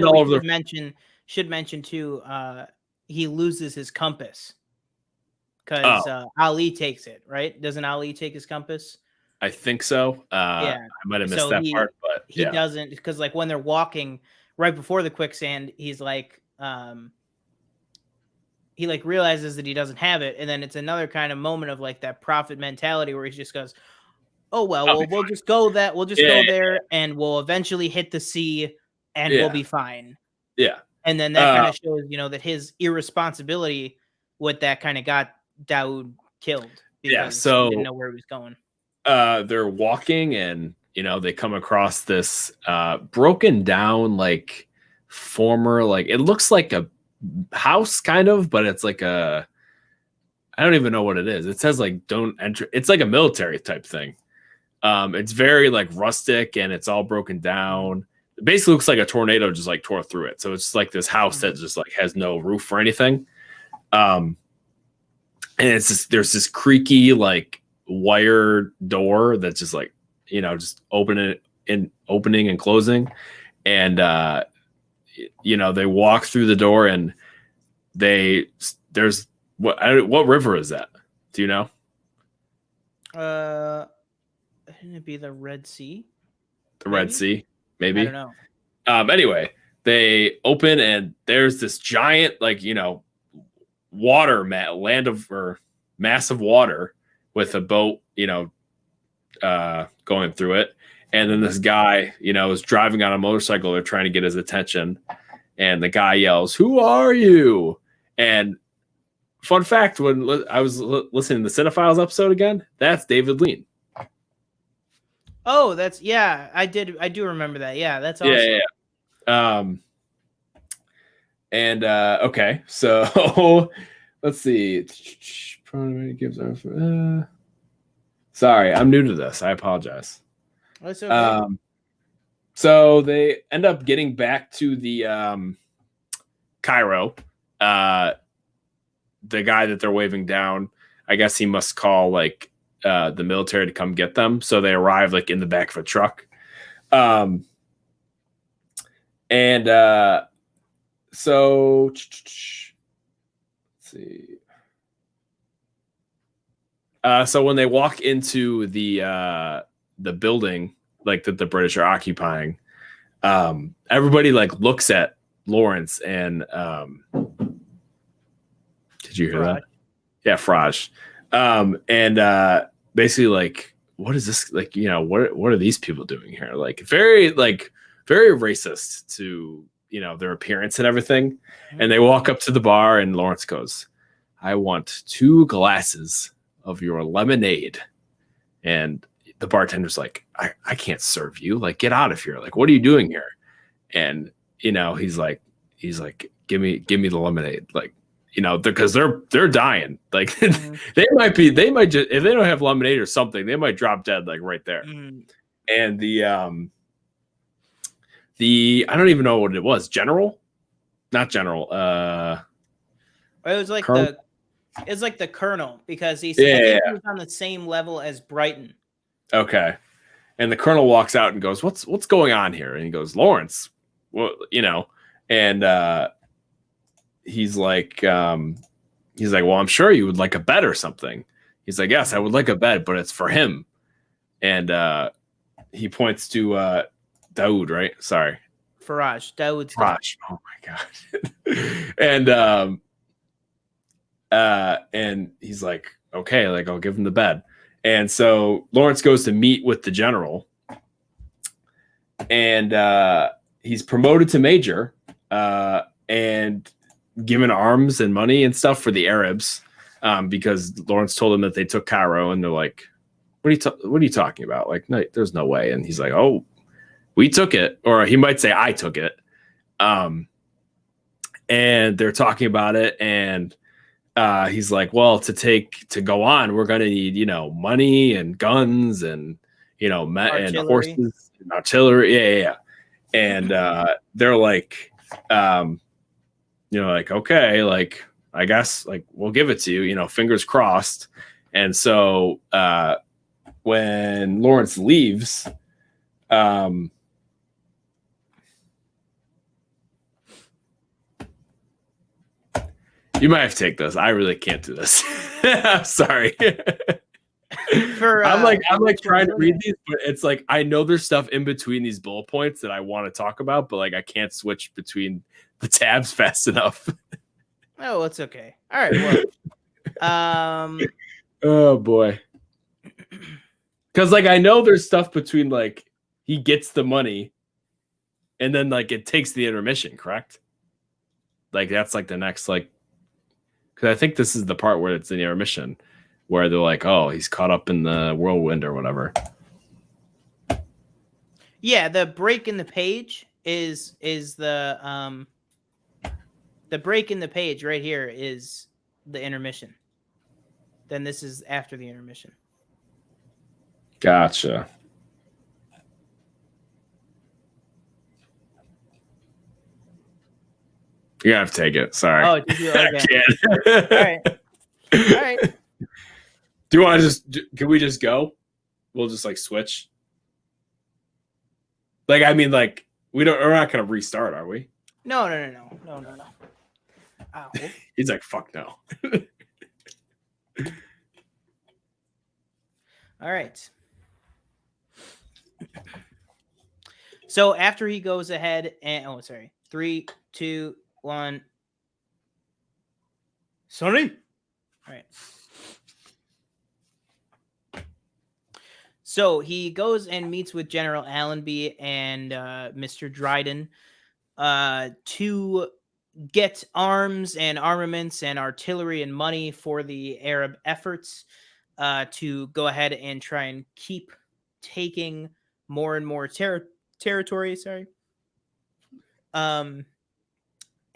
all over the. Should mention too. He loses his compass because Ali takes it. Right? Doesn't Ali take his compass? I think so. I might have missed that part, but he doesn't, because like when they're walking right before the quicksand, he's like, he like realizes that he doesn't have it, and then it's another kind of moment of like that prophet mentality where he just goes, "Oh well, we'll just go there, and we'll eventually hit the sea, and we'll be fine." Yeah, and then that kind of shows, that his irresponsibility with that kind of got Daoud killed. So he didn't know where he was going. They're walking, and they come across this broken down, like former, like it looks like a house kind of, but it's like I don't even know what it is. It says like don't enter. It's like a military type thing. It's very like rustic, and it's all broken down. It basically looks like a tornado just like tore through it. So it's just like this house that just like has no roof or anything. And it's just, there's this creaky like wire door that's just like, just opening and closing. And, they walk through the door, and there's what river is that? Do you know? Shouldn't it be the Red Sea? The Red Sea, maybe. I don't know. Anyway, they open, and there's this giant, like, water mass of water with a boat, going through it. And then this guy, is driving on a motorcycle. They're trying to get his attention. And the guy yells, "Who are you?" And fun fact, when I was listening to the Cinephiles episode again, that's David Lean. Oh, I do remember that. Yeah, that's awesome. Yeah. Okay, so let's see. Sorry, I'm new to this. I apologize. That's okay. So they end up getting back to the Cairo. The guy that they're waving down, I guess he must call like the military to come get them. So they arrive like in the back of a truck. So let's see. So when they walk into the building like that the British are occupying, everybody like looks at Lawrence and did you hear that? Yeah, Faraj. And basically like, what is this? Like, what are these people doing here? Like very racist to, their appearance and everything. And they walk up to the bar, and Lawrence goes, "I want 2 glasses of your lemonade." And the bartender's like, I can't serve you. Like, get out of here. Like, what are you doing here? And, he's like, give me the lemonade. Like, because they're dying. Like they might just, if they don't have lemonade or something, they might drop dead like right there. And the I don't even know what it was. Not general. It was like Colonel? it's like the colonel, because he was on the same level as Brighton. Okay. And the colonel walks out and goes, what's going on here? And he goes, "Lawrence, well, and he's like, well, I'm sure you would like a bed or something." He's like, "Yes, I would like a bed, but it's for him." And he points to Daoud, right? Sorry. Faraj. Daoud's Faraj. Oh my God. And he's like, "Okay, like I'll give him the bed." And so Lawrence goes to meet with the general, and he's promoted to major, and given arms and money and stuff for the Arabs, because Lawrence told them that they took Cairo, and they're like, what are you talking about? Like, no, there's no way. And he's like, "Oh, we took it, or he might say I took it. And they're talking about it, and he's like, well, to go on, we're gonna need, money and guns and and horses and artillery. Yeah. And they're like, like, okay, like, I guess, like, we'll give it to you, fingers crossed. And so when Lawrence leaves, you might have to take this. I really can't do this. I'm sorry. I'm like trying to read these, but it's like I know there's stuff in between these bullet points that I want to talk about, but like I can't switch between the tabs fast enough. Oh, it's okay. All right. Well, oh boy. Because like I know there's stuff between like he gets the money, and then like it takes the intermission, correct? Like that's like the next like. Because I think this is the part where it's in the intermission, where they're like, "Oh, he's caught up in the whirlwind or whatever." Yeah, the break in the page is the break in the page right here is the intermission. Then this is after the intermission. Gotcha. You're gonna have to take it. Sorry. Oh, did you? Okay. I can't. All right. All right. Do you want to can we just go? We'll just like switch. Like, I mean, like, we're not gonna restart, are we? No. Ow. He's like, fuck no. All right. So after he goes ahead and 3, 2, 1. Sorry. All right. So he goes and meets with General Allenby and Mr. Dryden to get arms and armaments and artillery and money for the Arab efforts to go ahead and try and keep taking more and more territory.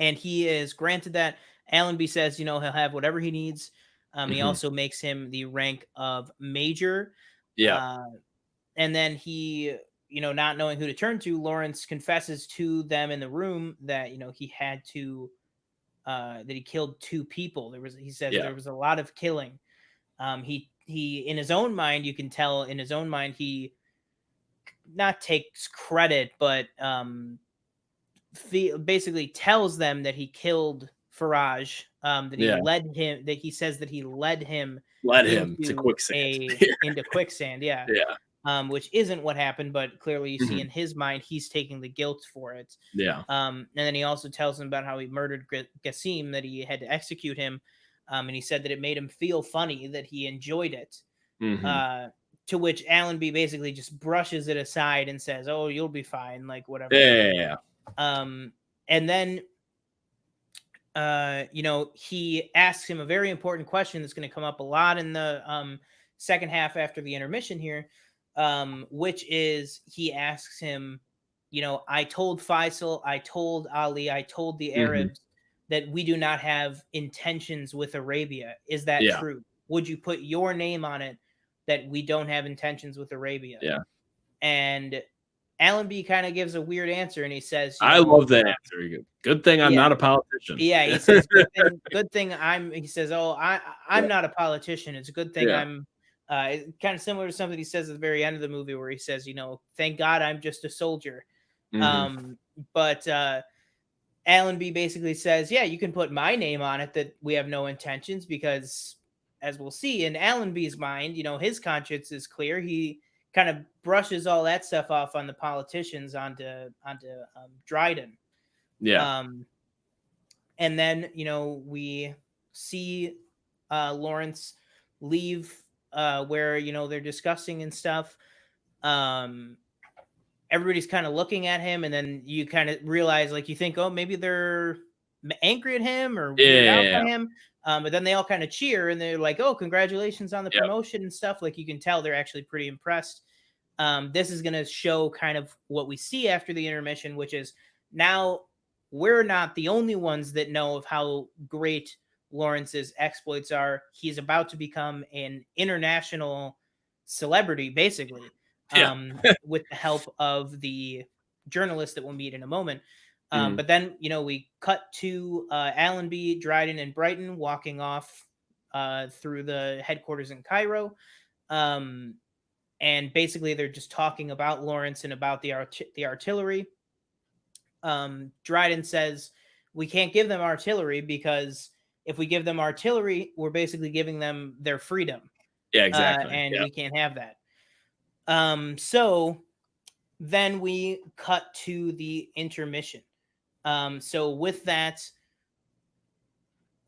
And he is granted that. Allenby says, he'll have whatever he needs. He also makes him the rank of major. Yeah. And then he, not knowing who to turn to, Lawrence confesses to them in the room that, he had to, that he killed 2 people. He says there was a lot of killing. He in his own mind, you can tell in his own mind, he not takes credit, but basically tells them that he killed Faraj, that he led him, that he says that he led him to quicksand. Into quicksand, yeah. Which isn't what happened, but clearly you see in his mind, he's taking the guilt for it. Yeah. And then he also tells him about how he murdered Gassim, that he had to execute him. And he said that it made him feel funny, that he enjoyed it. To which Allenby basically just brushes it aside and says, "Oh, you'll be fine," like whatever. Yeah. And then, he asks him a very important question that's going to come up a lot in the second half after the intermission here, which is he asks him, I told Faisal, I told Ali, I told the Arabs that we do not have intentions with Arabia. Is that true? Would you put your name on it that we don't have intentions with Arabia? Yeah. And Allenby kind of gives a weird answer, and he says, I love that answer. Good thing I'm not a politician. Yeah, he says, good thing he says, I'm not a politician. It's a good thing I'm kind of similar to something he says at the very end of the movie where he says, thank God I'm just a soldier. But Allenby basically says, yeah, you can put my name on it that we have no intentions, because as we'll see in Allenby's mind, his conscience is clear. He kind of brushes all that stuff off on the politicians onto Dryden. Yeah. And then, we see Lawrence leave where, they're discussing and stuff. Everybody's kind of looking at him, and then you kind of realize, like, you think, oh, maybe they're angry at him or weirded out by him. But then they all kind of cheer, and they're like, oh, congratulations on the promotion and stuff. Like, you can tell they're actually pretty impressed. This is going to show kind of what we see after the intermission, which is now we're not the only ones that know of how great Lawrence's exploits are. He's about to become an international celebrity, basically, with the help of the journalist that we'll meet in a moment. But then, we cut to Allenby, Dryden, and Brighton walking off through the headquarters in Cairo. And basically, they're just talking about Lawrence and about the artillery. Dryden says, we can't give them artillery because if we give them artillery, we're basically giving them their freedom. Yeah, exactly. And we can't have that. So then we cut to the intermission. So with that,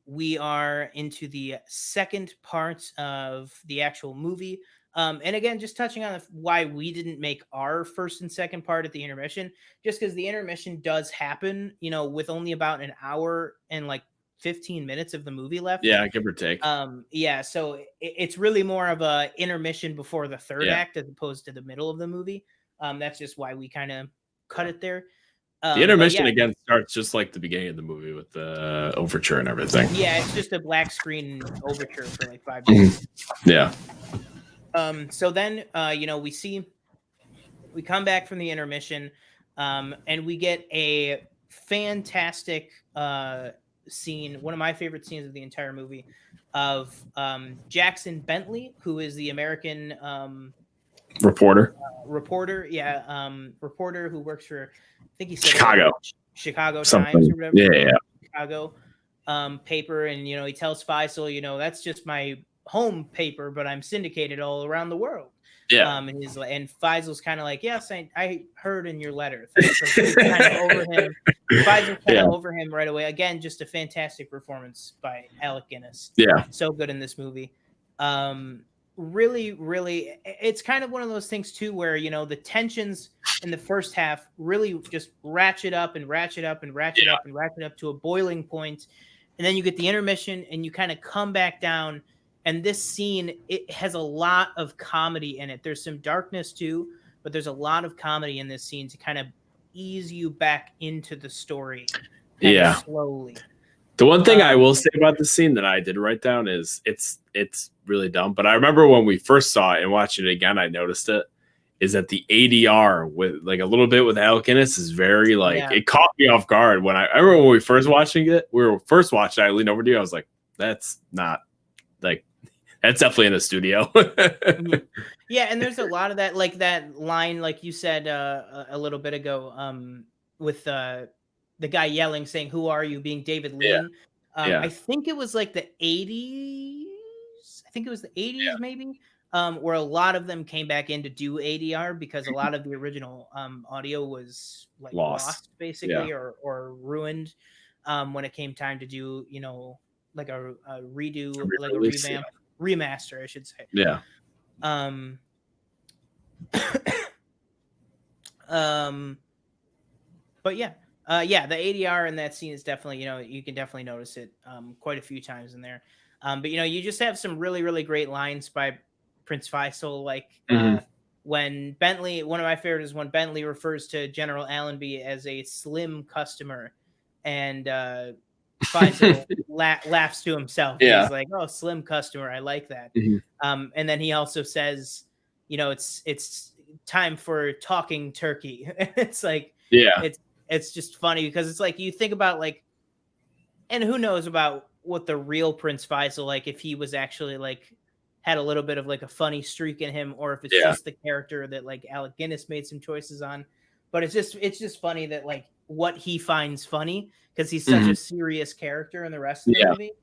we are into the second part of the actual movie. And again, just touching on why we didn't make our first and second part at the intermission, just because the intermission does happen, with only about an hour and like 15 minutes of the movie left. Yeah, give or take. So it's really more of a intermission before the third act as opposed to the middle of the movie. That's just why we kind of cut it there. The intermission again starts just like the beginning of the movie with the overture and everything. Yeah, it's just a black screen overture for like 5 minutes. Yeah. So then, we come back from the intermission, and we get a fantastic scene, one of my favorite scenes of the entire movie, of Jackson Bentley, who is the American reporter. Reporter who works for, I think he said Chicago Something. Times or whatever. Yeah. Chicago paper, and he tells Faisal, that's just my home paper, but I'm syndicated all around the world. Yeah. And Faisal's kind of like, yes, I heard in your letter. Thanks. Like, kind of over him. Faisal's kind of over him right away. Again, just a fantastic performance by Alec Guinness. Yeah. So good in this movie. Really, really, it's kind of one of those things too, where, the tensions in the first half really just ratchet up and ratchet up and ratchet up and ratchet up to a boiling point. And then you get the intermission and you kind of come back down. And this scene, it has a lot of comedy in it. There's some darkness too, but there's a lot of comedy in this scene to kind of ease you back into the story. Slowly. The one thing I will say about the scene that I did write down is it's really dumb. But I remember when we first saw it and watching it again, I noticed it, is that the ADR with like a little bit with Alec Guinness is very it caught me off guard. When I remember when we were first watching it, I leaned over to you. I was like, that's not like, that's definitely in the studio. Yeah, and there's a lot of that, like that line, like you said a little bit ago, with the guy yelling, saying, "Who are you?" being David Lean. I think it was like the 80s. I think it was the 80s, maybe, where a lot of them came back in to do ADR because a lot of the original audio was like lost basically, or ruined when it came time to do, like a redo, like a revamp. Remaster, I should say. Yeah. But the ADR in that scene is definitely, you can definitely notice it quite a few times in there. But you just have some really, really great lines by Prince Faisal, like when Bentley, one of my favorites is when Bentley refers to General Allenby as a slim customer, and Faisal laughs to himself. Yeah. He's like, "Oh, slim customer, I like that." And then he also says, it's time for talking turkey. It's like, it's just funny because it's like you think about like, and who knows about what the real Prince Faisal, like if he was actually like had a little bit of like a funny streak in him, or if it's just the character that like Alec Guinness made some choices on. But it's just funny that like what he finds funny, because he's such a serious character in the rest of the movie.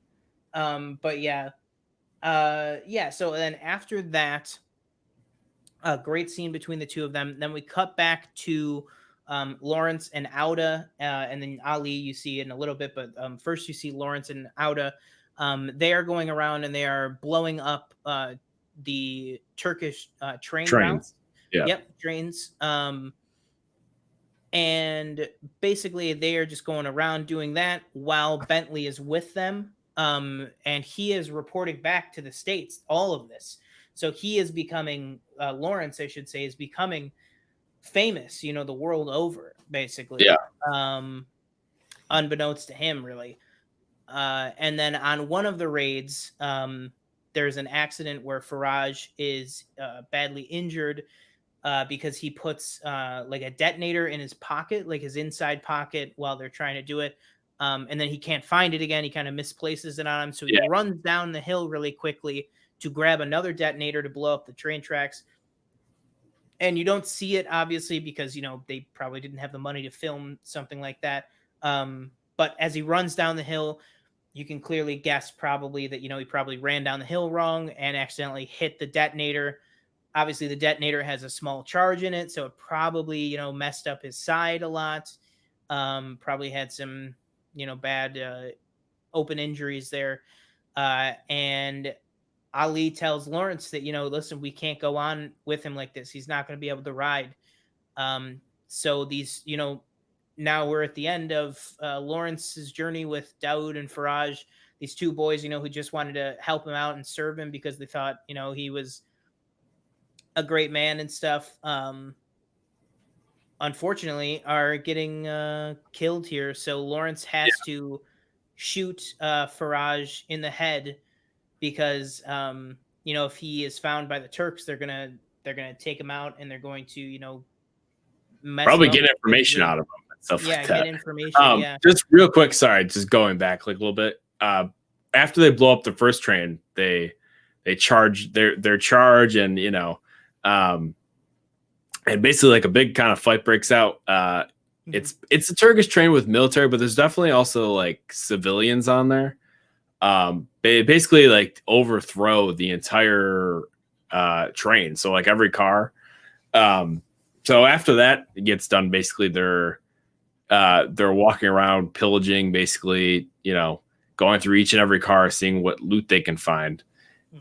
So then after that, a great scene between the two of them. Then we cut back to Lawrence and Auda, and then Ali you see in a little bit, but first you see Lawrence and Auda. They are going around and they are blowing up the Turkish train routes. Trains. And basically they are just going around doing that while Bentley is with them. And he is reporting back to the States all of this. So he is becoming Lawrence, I should say, is becoming famous, you know, the world over, basically. Yeah. Unbeknownst to him, really. And then on one of the raids, there's an accident where Faraj is badly injured because he puts like a detonator in his pocket, like his inside pocket, while they're trying to do it. And then he can't find it again. He kind of misplaces it on him. So he runs down the hill really quickly to grab another detonator to blow up the train tracks. And you don't see it, obviously, because, you know, they probably didn't have the money to film something like that. But as he runs down the hill, you can clearly guess probably that, you know, he probably ran down the hill wrong and accidentally hit the detonator. Obviously, the detonator has a small charge in it, so it probably, you know, messed up his side a lot. Probably had some, you know, bad open injuries there. And Ali tells Lawrence that, you know, listen, we can't go on with him like this. He's not going to be able to ride. So these, you know, now we're at the end of Lawrence's journey with Daoud and Faraj, these two boys, you know, who just wanted to help him out and serve him because they thought, you know, he was a great man and stuff. Unfortunately, are getting killed here. So Lawrence has to shoot Faraj in the head because, you know, if he is found by the Turks, they're gonna take him out and they're going to, you know, probably get information out of him and stuff like that. Get information. Just real quick, sorry, just going back like a little bit. After they blow up the first train, they charge their charge, and you know, and basically like a big kind of fight breaks out. It's a Turkish train with military, but there's definitely also like civilians on there. They basically like overthrow the entire train, so like every car. So after that it gets done, basically they're walking around pillaging, basically, you know, going through each and every car, seeing what loot they can find.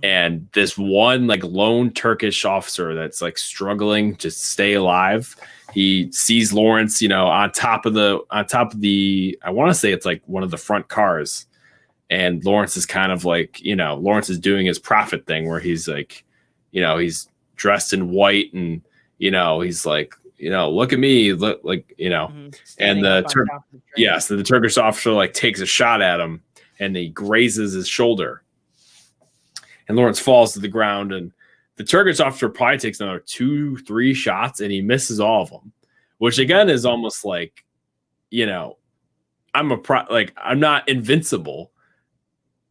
And this one like lone Turkish officer that's like struggling to stay alive, he sees Lawrence, you know, on top of the I want to say it's like one of the front cars. And Lawrence is kind of like, you know, Lawrence is doing his prophet thing where he's like, you know, he's dressed in white and, you know, he's like, you know, look at me, look, like, you know, and the Turkish officer like takes a shot at him and he grazes his shoulder. And Lawrence falls to the ground, and the Turkish officer probably takes another 2-3 shots and he misses all of them, which again is almost like, you know, I'm not invincible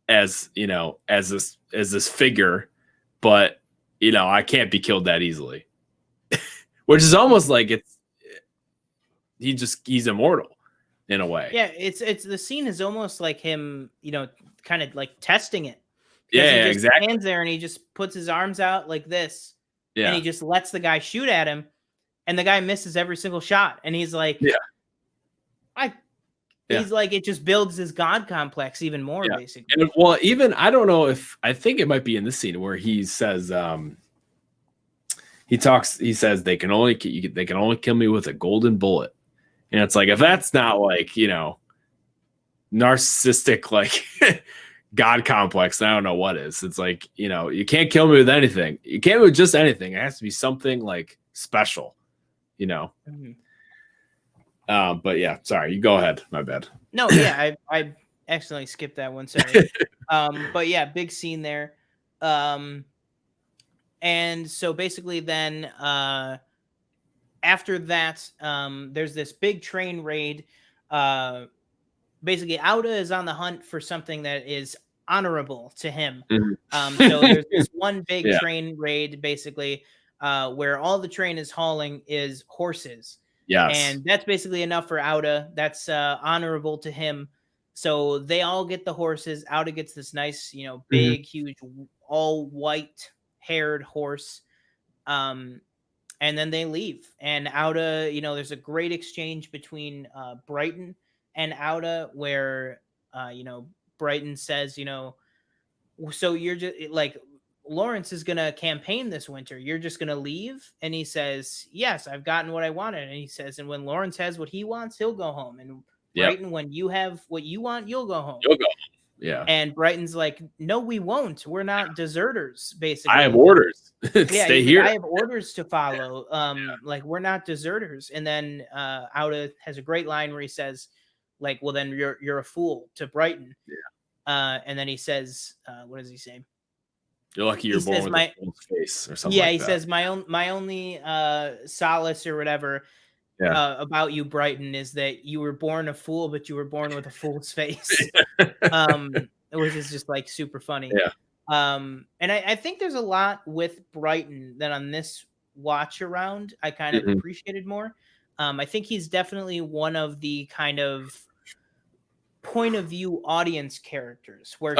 as, you know, as this figure, but you know, I can't be killed that easily. Which is almost like he's immortal in a way. Yeah, it's the scene is almost like him, you know, kind of like testing it. Yeah, he just exactly. stands there and he just puts his arms out like this, and he just lets the guy shoot at him, and the guy misses every single shot, and he's like, he's like, it just builds his god complex even more, basically. And, well, even I don't know if I think it might be in this scene where he says, he says they can only kill me with a golden bullet, and it's like, if that's not like, you know, narcissistic like god complex, I don't know what is. It's like, you know, you can't kill me with anything. You can't with just anything. It has to be something like special, you know. But yeah, sorry, you go ahead. My bad. No, yeah, I accidentally skipped that one. Sorry. But yeah, big scene there. And so basically then after that, there's this big train raid. Basically, Auda is on the hunt for something that is honorable to him. So there's this one big train raid, basically, where all the train is hauling is horses. Yes. And that's basically enough for Auda. That's honorable to him. So they all get the horses. Auda gets this nice, you know, big, huge, all white haired horse. And then they leave. And Auda, you know, there's a great exchange between Brighton and Auda where, you know, Brighton says, you know, so you're just like, Lawrence is going to campaign this winter. You're just going to leave? And he says, yes, I've gotten what I wanted. And he says, and when Lawrence has what he wants, he'll go home. And Brighton, when you have what you want, you'll go home. Yeah. And Brighton's like, no, we won't. We're not deserters, basically. I have orders. Yeah, Stay he's here. like, I have orders to follow. Like, we're not deserters. And then Auda has a great line where he says, like, well, then you're a fool to Brighton. Yeah. And then he says, what does he say? You're lucky you're born with a fool's face or something. Yeah, like he that. says my only solace or whatever about you, Brighton, is that you were born a fool, but you were born with a fool's face. Which is just like super funny. Yeah. And I think there's a lot with Brighton that on this watch around I kind of appreciated more. I think he's definitely one of the kind of point of view audience characters where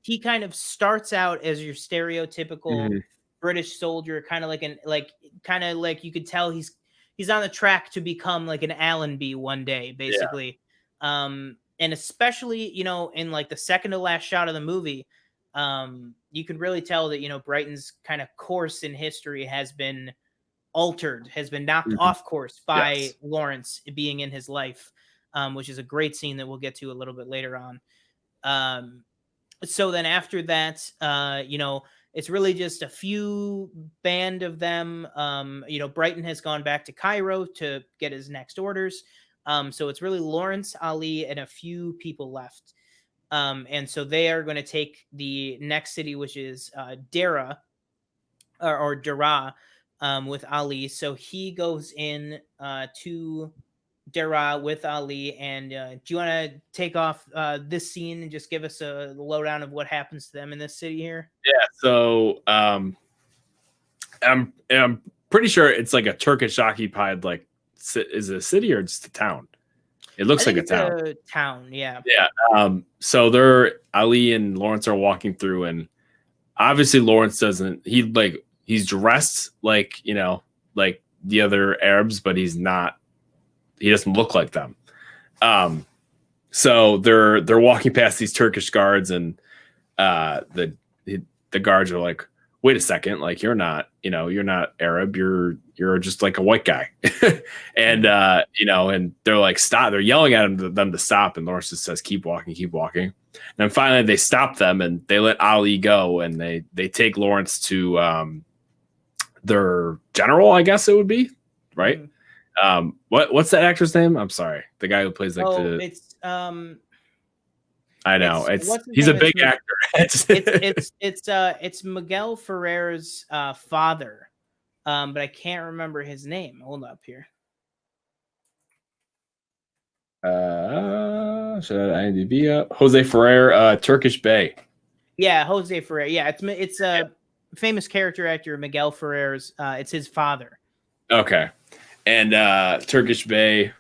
he kind of starts out as your stereotypical British soldier, kind of like you could tell he's on the track to become like an Allenby one day, basically. And especially, you know, in like the second to last shot of the movie, you can really tell that, you know, Brighton's kind of course in history has been altered, has been knocked off course by Lawrence being in his life, which is a great scene that we'll get to a little bit later on. So then after that, you know, it's really just a few band of them. You know, Brighton has gone back to Cairo to get his next orders. So it's really Lawrence, Ali, and a few people left. And so they are going to take the next city, which is Dara or Dara, with Ali. So he goes in to Dara with Ali. And do you want to take off this scene and just give us a lowdown of what happens to them in this city here? Yeah. So I'm pretty sure it's like a Turkish occupied, like, is it a city or just a town? It looks like a town. Yeah. Yeah. So they're Ali and Lawrence are walking through, and obviously Lawrence he's dressed like, you know, like the other Arabs, but he doesn't look like them. So they're walking past these Turkish guards, and the guards are like, wait a second, like, you're not Arab, you're just like a white guy. And you know, and they're like, stop, they're yelling at them to stop, and Lawrence just says, keep walking. And then finally they stop them and they let Ali go, and they take Lawrence to their general, I guess it would be, right? What's that actor's name? I'm sorry, the guy who plays like it's I know he's a big actor. It's Miguel Ferrer's father, but I can't remember his name. Hold up here. Should I IMDb up? Jose Ferrer, Turkish Bey. Yeah, Jose Ferrer. Yeah, it's a famous character actor, Miguel Ferrer's. It's his father. Okay, and Turkish Bey,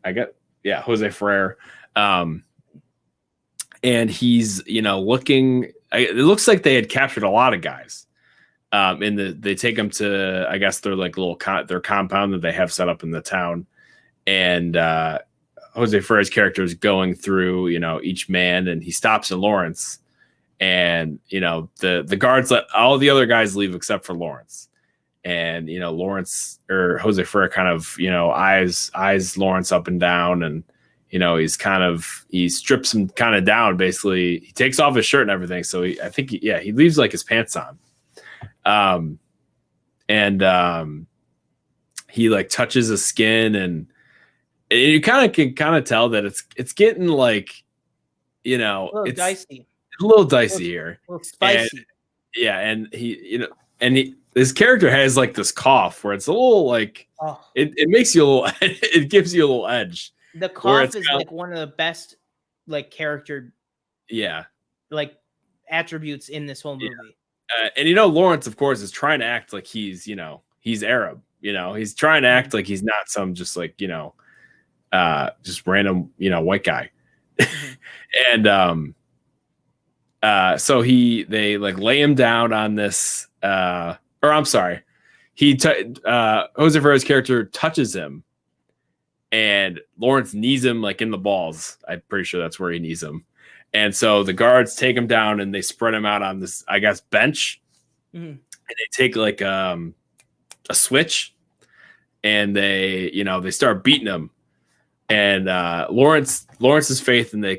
Jose Ferrer. And he's, you know, looking. It looks like they had captured a lot of guys. They take them to, I guess, their like little their compound that they have set up in the town, and Jose Ferrer's character is going through, you know, each man, and he stops at Lawrence, and you know the guards let all the other guys leave except for Lawrence, and you know Lawrence or Jose Ferrer kind of, you know, eyes Lawrence up and down, and you know, he strips him kind of down. Basically, he takes off his shirt and everything. So he leaves like his pants on. He like touches his skin, and you can tell that it's getting like, you know, it's dicey. A little dicey here. A little spicy. And he, you know, his character has like this cough where it's a little like, it makes you a little, it gives you a little edge. The cough is like one of the best, like, character, like, attributes in this whole movie. And you know, Lawrence, of course, is trying to act like he's, you know, he's Arab. You know, he's trying to act like he's not some just like, you know, just random, you know, white guy. And so they like lay him down on this. Or I'm sorry, Jose Ferrer's character touches him. And Lawrence knees him like in the balls. I'm pretty sure that's where he knees him. And so the guards take him down and they spread him out on this, I guess, bench. And they take like a switch, and they start beating him And Lawrence's faith, and they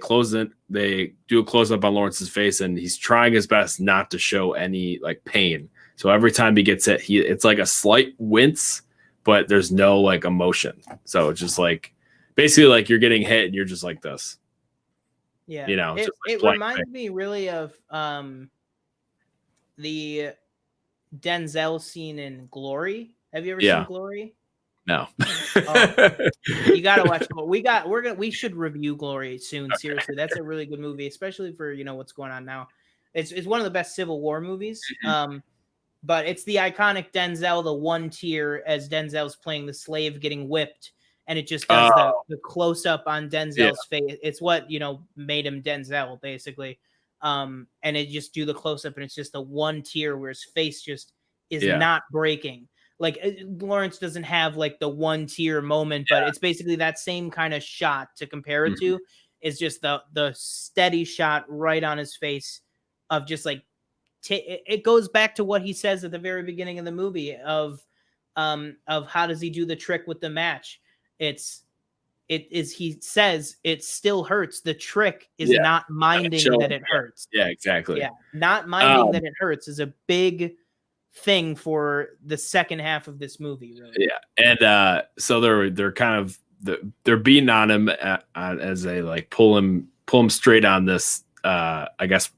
do a close up on Lawrence's face, and he's trying his best not to show any like pain. So every time he gets hit, it's like a slight wince, but there's no like emotion. So it's just like basically like you're getting hit and you're just like this. Yeah, you know, it reminds me really of the Denzel scene in Glory. Have you ever seen Glory? No. You gotta watch it. We should review Glory soon. Okay. Seriously, that's a really good movie, especially for what's going on now. It's one of the best Civil War movies. But it's the iconic Denzel, the one tier as Denzel's playing the slave getting whipped, and it just does the close up on Denzel's face. It's what made him Denzel basically. And it just do the close up, and it's just the one tier where his face just is not breaking. Like Lawrence doesn't have like the one tier moment, but it's basically that same kind of shot to compare it to. Is just the steady shot right on his face of just like it goes back to what he says at the very beginning of the movie of how does he do the trick with the match? He says it still hurts. The trick is not minding that it hurts. Yeah, exactly. Yeah, not minding that it hurts is a big thing for the second half of this movie, really. Yeah, and so they're kind of they're beating on him as they like pull him straight on this I guess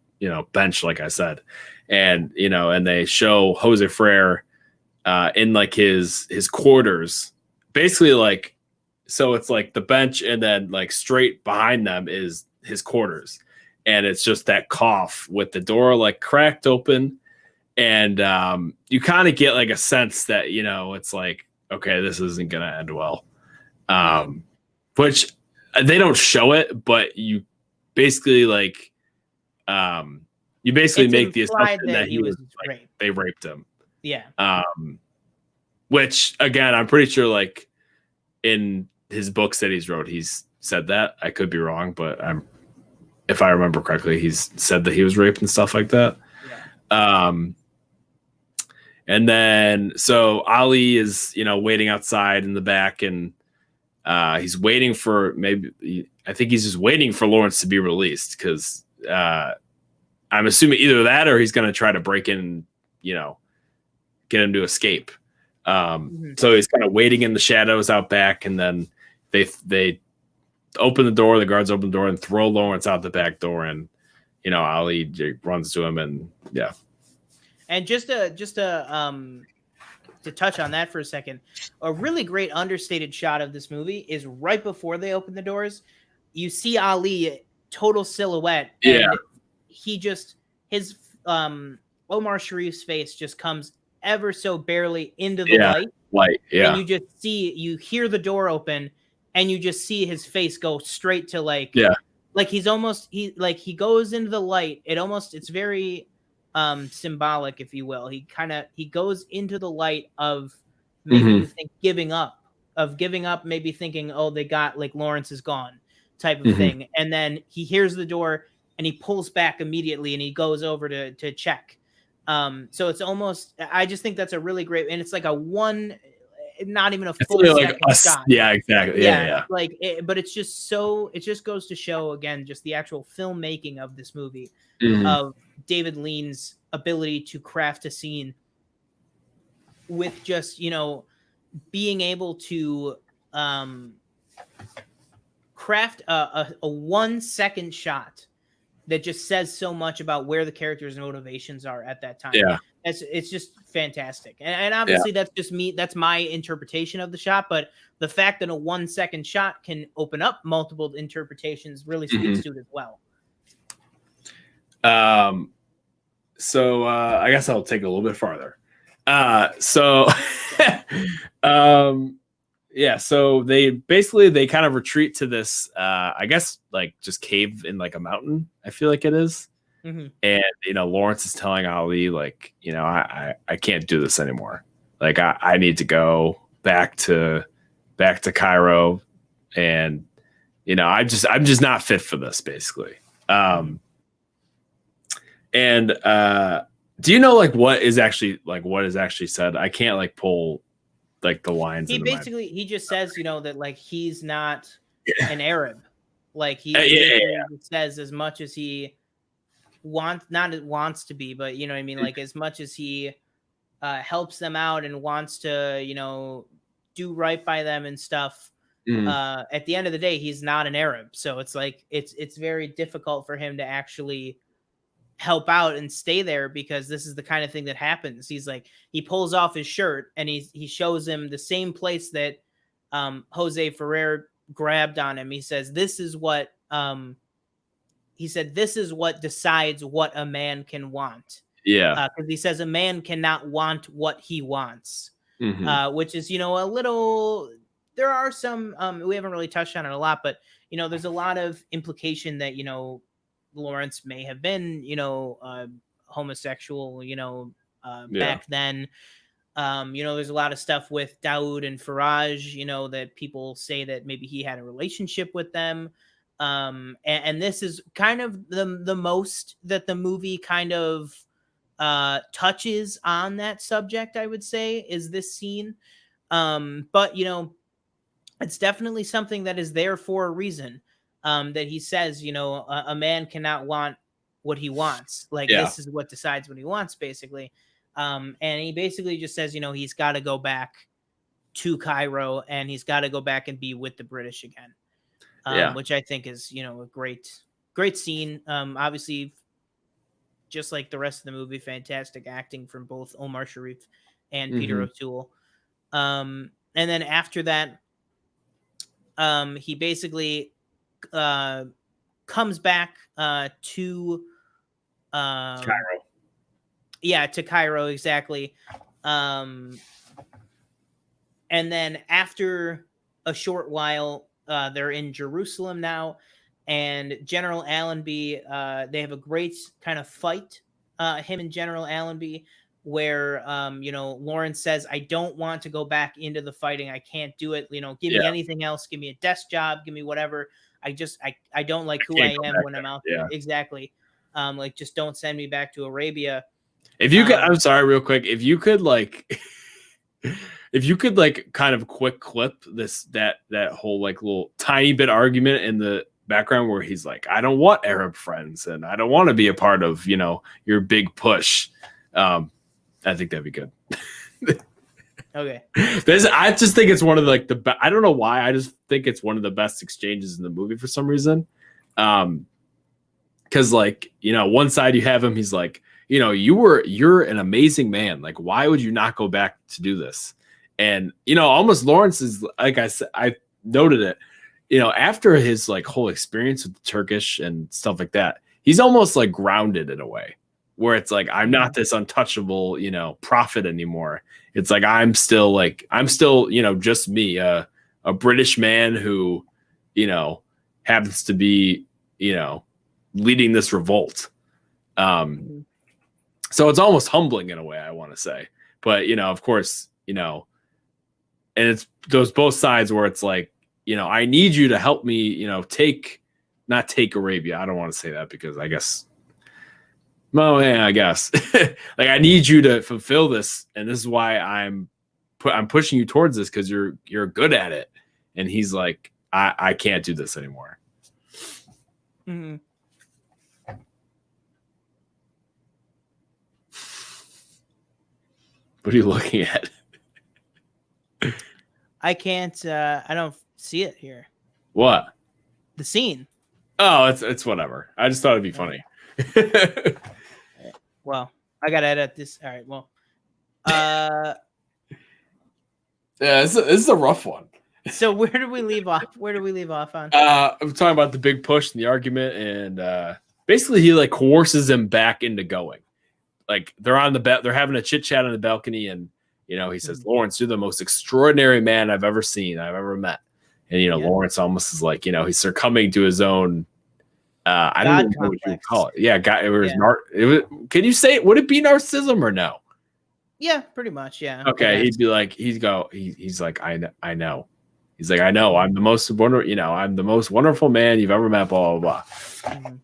bench, like I said, and and they show Jose Freire in like his quarters, basically like, so it's like the bench and then like straight behind them is his quarters, and it's just that cough with the door like cracked open. And you kind of get like a sense that, it's like, okay, this isn't going to end well. Which they don't show it, but you basically like, you basically make the assumption that he was like, raped. They raped him. Yeah. Which again, I'm pretty sure like in his books that he's wrote, he's said that. I could be wrong, but if I remember correctly, he's said that he was raped and stuff like that. Yeah. And then, so Ali is, waiting outside in the back, and he's waiting for I think he's just waiting for Lawrence to be released, because I'm assuming either that or he's going to try to break in, get him to escape. So he's kind of waiting in the shadows out back, and then they open the door, the guards open the door and throw Lawrence out the back door, and Ali runs to him, and yeah. And just to touch on that for a second, a really great understated shot of this movie is right before they open the doors. You see Ali, total silhouette, and his Omar Sharif's face just comes ever so barely into the light. And you hear the door open, and you just see his face go straight to like he goes into the light. It's very symbolic, if you will. He goes into the light of maybe you think giving up, maybe thinking, oh, they got like Lawrence is gone type of thing. And then he hears the door and he pulls back immediately and he goes over to check. So it's almost, I just think that's a really great, and it's like not even a full second shot. Yeah, exactly. Yeah. But it's just it just goes to show again, just the actual filmmaking of this movie, of David Lean's ability to craft a scene with just, being able to craft a 1 second shot that just says so much about where the character's motivations are at that time. Yeah. It's just fantastic. And obviously that's just me. That's my interpretation of the shot. But the fact that a 1 second shot can open up multiple interpretations really speaks to it as well. So I guess I'll take it a little bit farther. So they kind of retreat to this, I guess, like just cave in like a mountain, I feel like it is. And, Lawrence is telling Ali, like, I can't do this anymore. Like, I need to go back to Cairo, and, I'm just not fit for this, basically. And do you know like what is actually said? I can't like pull like the lines. He just says, that like he's not an Arab. Like he says as much as he wants to be, but you know what I mean? Like as much as he helps them out and wants to, you know, do right by them and stuff. At the end of the day, he's not an Arab. So it's like, it's very difficult for him to actually help out and stay there, because this is the kind of thing that happens. He's like, he pulls off his shirt and he shows him the same place that Jose Ferrer grabbed on him. He says, this is what decides what a man can want. Yeah. Because he says a man cannot want what he wants, which is, you know, a little, there are some, we haven't really touched on it a lot, but, you know, there's a lot of implication that, you know, Lawrence may have been, you know, homosexual, you know, back then. You know, there's a lot of stuff with Daoud and Faraj, you know, that people say that maybe he had a relationship with them. And this is kind of the most that the movie kind of touches on that subject, I would say, is this scene. But, you know, it's definitely something that is there for a reason. That he says, you know, a man cannot want what he wants. Like, this is what decides what he wants, basically. And he basically just says, you know, he's got to go back to Cairo and he's got to go back and be with the British again. Which I think is, you know, a great scene. Obviously, just like the rest of the movie, fantastic acting from both Omar Sharif and Peter O'Toole. And then after that, he basically comes back to Cairo. Yeah, to Cairo, exactly. And then after a short while, they're in Jerusalem now, and General Allenby, they have a great kind of fight, him and General Allenby, where, you know, Lawrence says, I don't want to go back into the fighting. I can't do it. You know, give me anything else. Give me a desk job. Give me whatever. I don't like who I am when I'm out there. Exactly. Like, just don't send me back to Arabia. If you could, I'm sorry, real quick. If you could like kind of quick clip that whole like little tiny bit argument in the background where he's like, I don't want Arab friends and I don't want to be a part of, you know, your big push. I think that'd be good. Okay. I just think it's one of the I don't know why. I just think it's one of the best exchanges in the movie for some reason. Because like, you know, one side you have him, he's like, you know, you're an amazing man. Like, why would you not go back to do this? And, you know, almost Lawrence is, like I said, I noted it, you know, after his like whole experience with the Turkish and stuff like that, he's almost like grounded in a way where it's like, I'm not this untouchable, you know, prophet anymore. It's like, I'm still, you know, just me, a British man who, you know, happens to be, you know, leading this revolt. So it's almost humbling in a way, I want to say. But, you know, of course, you know, and it's those both sides where it's like, you know, I need you to help me, you know, not take Arabia. I don't want to say that because I guess, well, yeah, I guess like I need you to fulfill this. And this is why I'm pushing you towards this because you're good at it. And he's like, I can't do this anymore. Mm-hmm. What are you looking at? I can't. I don't see it here. What? The scene. Oh, it's whatever. I just thought it'd be funny. Well, I gotta edit this. All right. Well, yeah, this is a rough one. So where do we leave off? Where do we leave off on? I'm talking about the big push and the argument, and basically he like coerces him back into going. Like they're on they're having a chit chat on the balcony, and you know he says, "Lawrence, you're the most extraordinary man I've ever seen, I've ever met." And you know, Lawrence almost is like, you know, he's succumbing to his own. I don't know what you would call it. Yeah, can you say? Would it be narcissism or no? Yeah, pretty much. Yeah. Okay, he'd be like, he's like, I know. He's like, I know. I'm the most wonderful man you've ever met. Blah blah blah. Mm-hmm.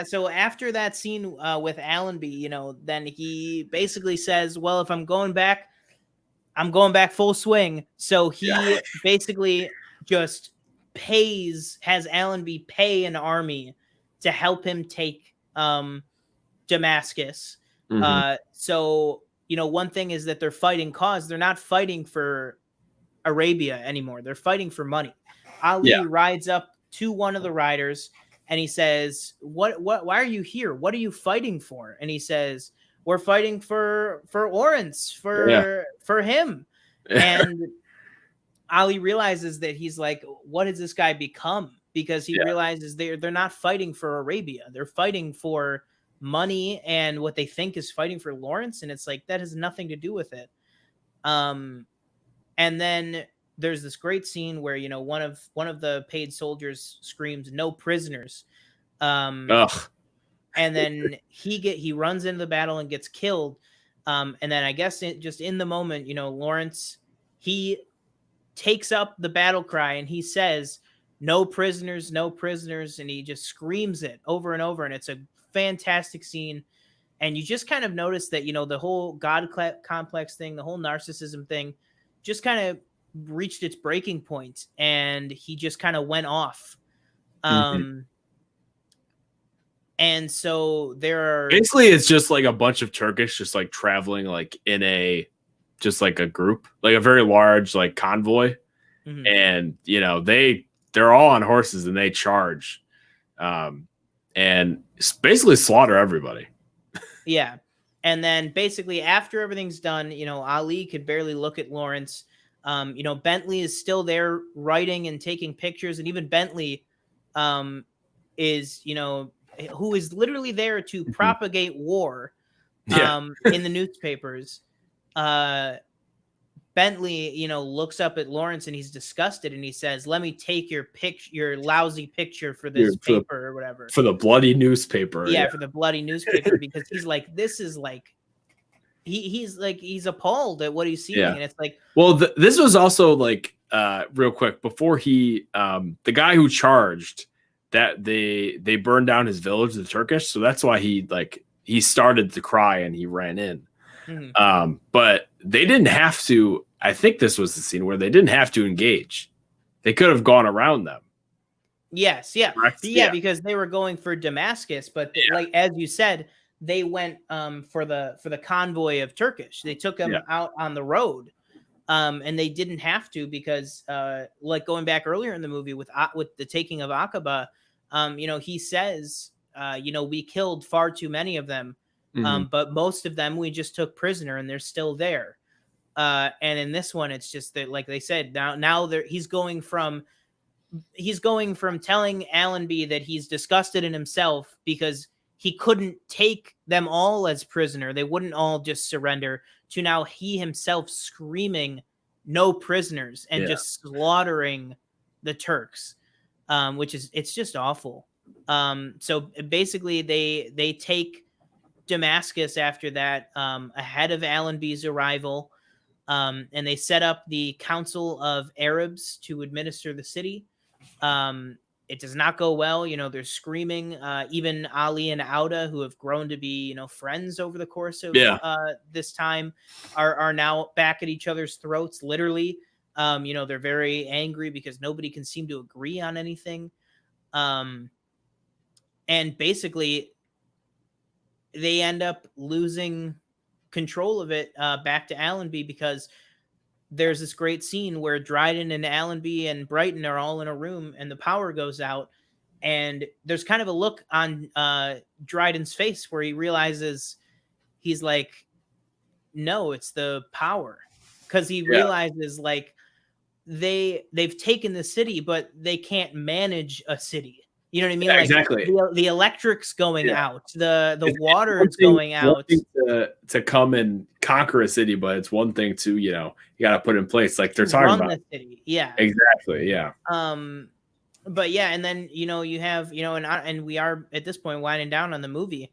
So after that scene with Allenby, you know, then he basically says, well, if I'm going back, I'm going back full swing. So he basically just has Allenby pay an army to help him take Damascus. So, you know, one thing is that they're fighting cause. They're not fighting for Arabia anymore. They're fighting for money. Ali rides up to one of the riders and he says, why are you here? What are you fighting for? And he says, we're fighting for Lawrence, for him. And Ali realizes that he's like, what has this guy become? Because he realizes they're not fighting for Arabia. They're fighting for money and what they think is fighting for Lawrence. And it's like, that has nothing to do with it. And then there's this great scene where, you know, one of the paid soldiers screams, "No prisoners." And then he runs into the battle and gets killed. And then I guess just in the moment, you know, Lawrence, he takes up the battle cry and he says, "No prisoners, no prisoners." And he just screams it over and over. And it's a fantastic scene. And you just kind of notice that, you know, the whole God complex thing, the whole narcissism thing just kind of reached its breaking point and he just kind of went off. And so there are basically, it's just like a bunch of Turkish just like traveling like in just like a group, like a very large like convoy. And, you know, they're all on horses and they charge and basically slaughter everybody. Yeah. And then basically after everything's done, you know, Ali could barely look at Lawrence. You know, Bentley is still there writing and taking pictures. And even Bentley is, you know, who is literally there to propagate war in the newspapers. Bentley, you know, looks up at Lawrence and he's disgusted and he says, "Let me take your lousy picture for this paper or whatever." For the bloody newspaper. Yeah, for the bloody newspaper, because he's like, this is like, he's appalled at what he's seeing. And it's like, well, this was also like, real quick before the guy who charged that they burned down his village, the Turkish. So that's why he started to cry and he ran in. But they didn't have to. I think this was the scene where they didn't have to engage. They could have gone around them. Yes. Yeah. Yeah. Because they were going for Damascus, but like, as you said, they went for the convoy of Turkish. They took them out on the road. And they didn't have to because like going back earlier in the movie with the taking of Aqaba, you know, he says, you know, we killed far too many of them. But most of them we just took prisoner and they're still there. And in this one, it's just that, like they said, now he's going from telling Allenby that he's disgusted in himself because he couldn't take them all as prisoner. They wouldn't all just surrender, to now he himself screaming, "No prisoners," and just slaughtering the Turks, which is, it's just awful. So basically they take Damascus after that, ahead of Allenby's arrival. And they set up the Council of Arabs to administer the city. It does not go well. You know, they're screaming. Even Ali and Auda, who have grown to be, you know, friends over the course of this time, are now back at each other's throats, literally. You know, they're very angry because nobody can seem to agree on anything. And basically, they end up losing control of it back to Allenby, because there's this great scene where Dryden and Allenby and Brighton are all in a room and the power goes out, and there's kind of a look on Dryden's face where he realizes, he's like, no, it's the power, because he realizes like they've taken the city but they can't manage a city. You know what I mean? Yeah, like, exactly. The electric's going out. The water is going out. To come and conquer a city, but it's one thing to, you know, you got to put in place, like they're talking about. The city. Yeah. Exactly. Yeah. But yeah, and then, you know, you have, you know, and we are at this point winding down on the movie,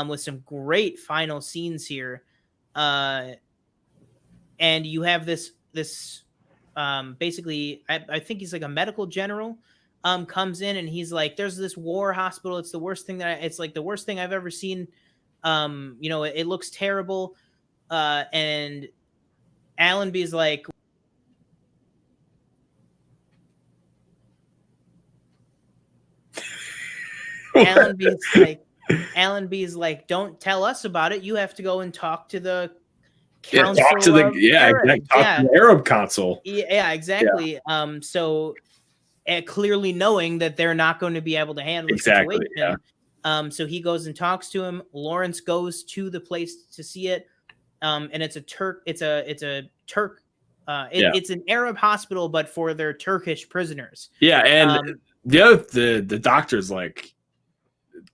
with some great final scenes here, and you have this basically, I think he's like a medical general. Comes in and he's like, "There's this war hospital. It's the worst thing it's like the worst thing I've ever seen. You know, it looks terrible." And Allenby's like, Allenby's like, don't tell us about it. You have to go and talk to the Yeah, council talk to the of Arabs. talk to the Arab council. Yeah, exactly. So clearly knowing that they're not going to be able to handle the situation. Yeah. So he goes and talks to him. Lawrence goes to the place to see it. And it's a Turk. It's a Turk. It's an Arab hospital, but for their Turkish prisoners. Yeah, and the doctor's like,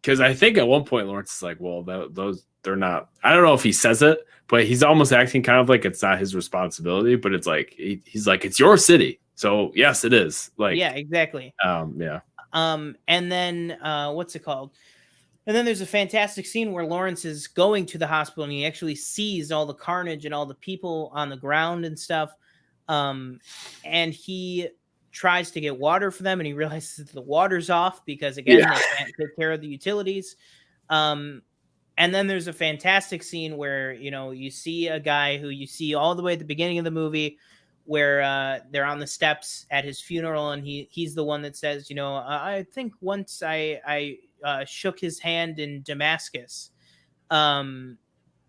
because I think at one point Lawrence is like, well, those they're not. I don't know if he says it, but he's almost acting kind of like it's not his responsibility. But it's like he's like, it's your city, so yes, it is. Like, yeah, exactly. Yeah. And then what's it called? And then there's a fantastic scene where Lawrence is going to the hospital and he actually sees all the carnage and all the people on the ground and stuff. And he tries to get water for them and he realizes that the water's off because, again, they can't take care of the utilities. And then there's a fantastic scene where, you see a guy who you see all the way at the beginning of the movie where they're on the steps at his funeral and he's the one that says, I think once I shook his hand in Damascus. And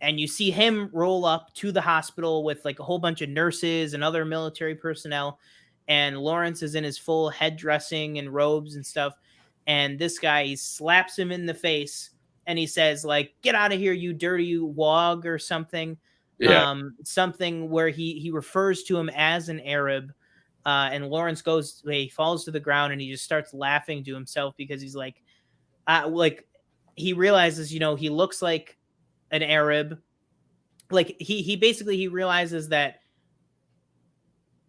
you see him roll up to the hospital with like a whole bunch of nurses and other military personnel. And Lawrence is in his full head dressing and robes and stuff. And this guy, he slaps him in the face and he says, like, get out of here, you dirty wog, or something. Yeah. Something where he refers to him as an Arab. And Lawrence he falls to the ground and he just starts laughing to himself because he's like he realizes, he looks like an Arab. Like he basically, he realizes that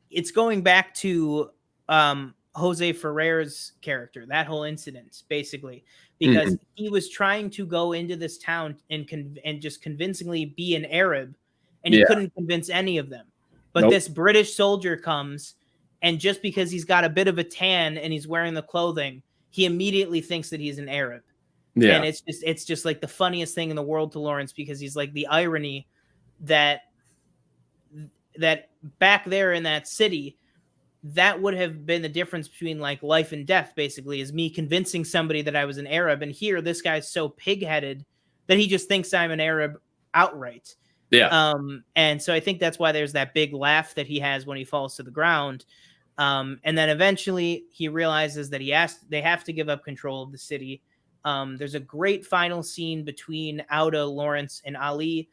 it's going back to Jose Ferrer's character, that whole incident, basically, because he was trying to go into this town and just convincingly be an Arab, and he couldn't convince any of them. But this British soldier comes, and just because he's got a bit of a tan and he's wearing the clothing, he immediately thinks that he's an Arab. Yeah. And it's just like the funniest thing in the world to Lawrence, because he's like, the irony that back there in that city, that would have been the difference between like life and death, basically, is me convincing somebody that I was an Arab. And here, this guy's so pig-headed that he just thinks I'm an Arab outright. Yeah. And so I think that's why there's that big laugh that he has when he falls to the ground. And then eventually he realizes that they have to give up control of the city. There's a great final scene between Auda, Lawrence, and Ali,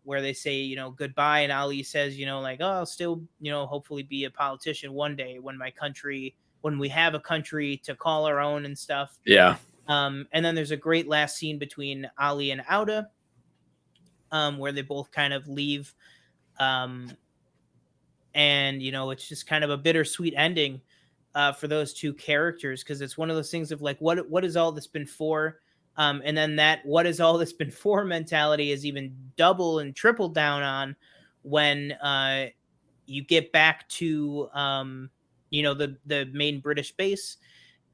where they say, goodbye. And Ali says, like, oh, I'll still, hopefully be a politician one day when we have a country to call our own and stuff. Yeah. And then there's a great last scene between Ali and Auda, where they both kind of leave. And, it's just kind of a bittersweet ending for those two characters, because it's one of those things of like, what has all this been for? And then that what has all this been for mentality is even double and triple down on when you get back to, the main British base,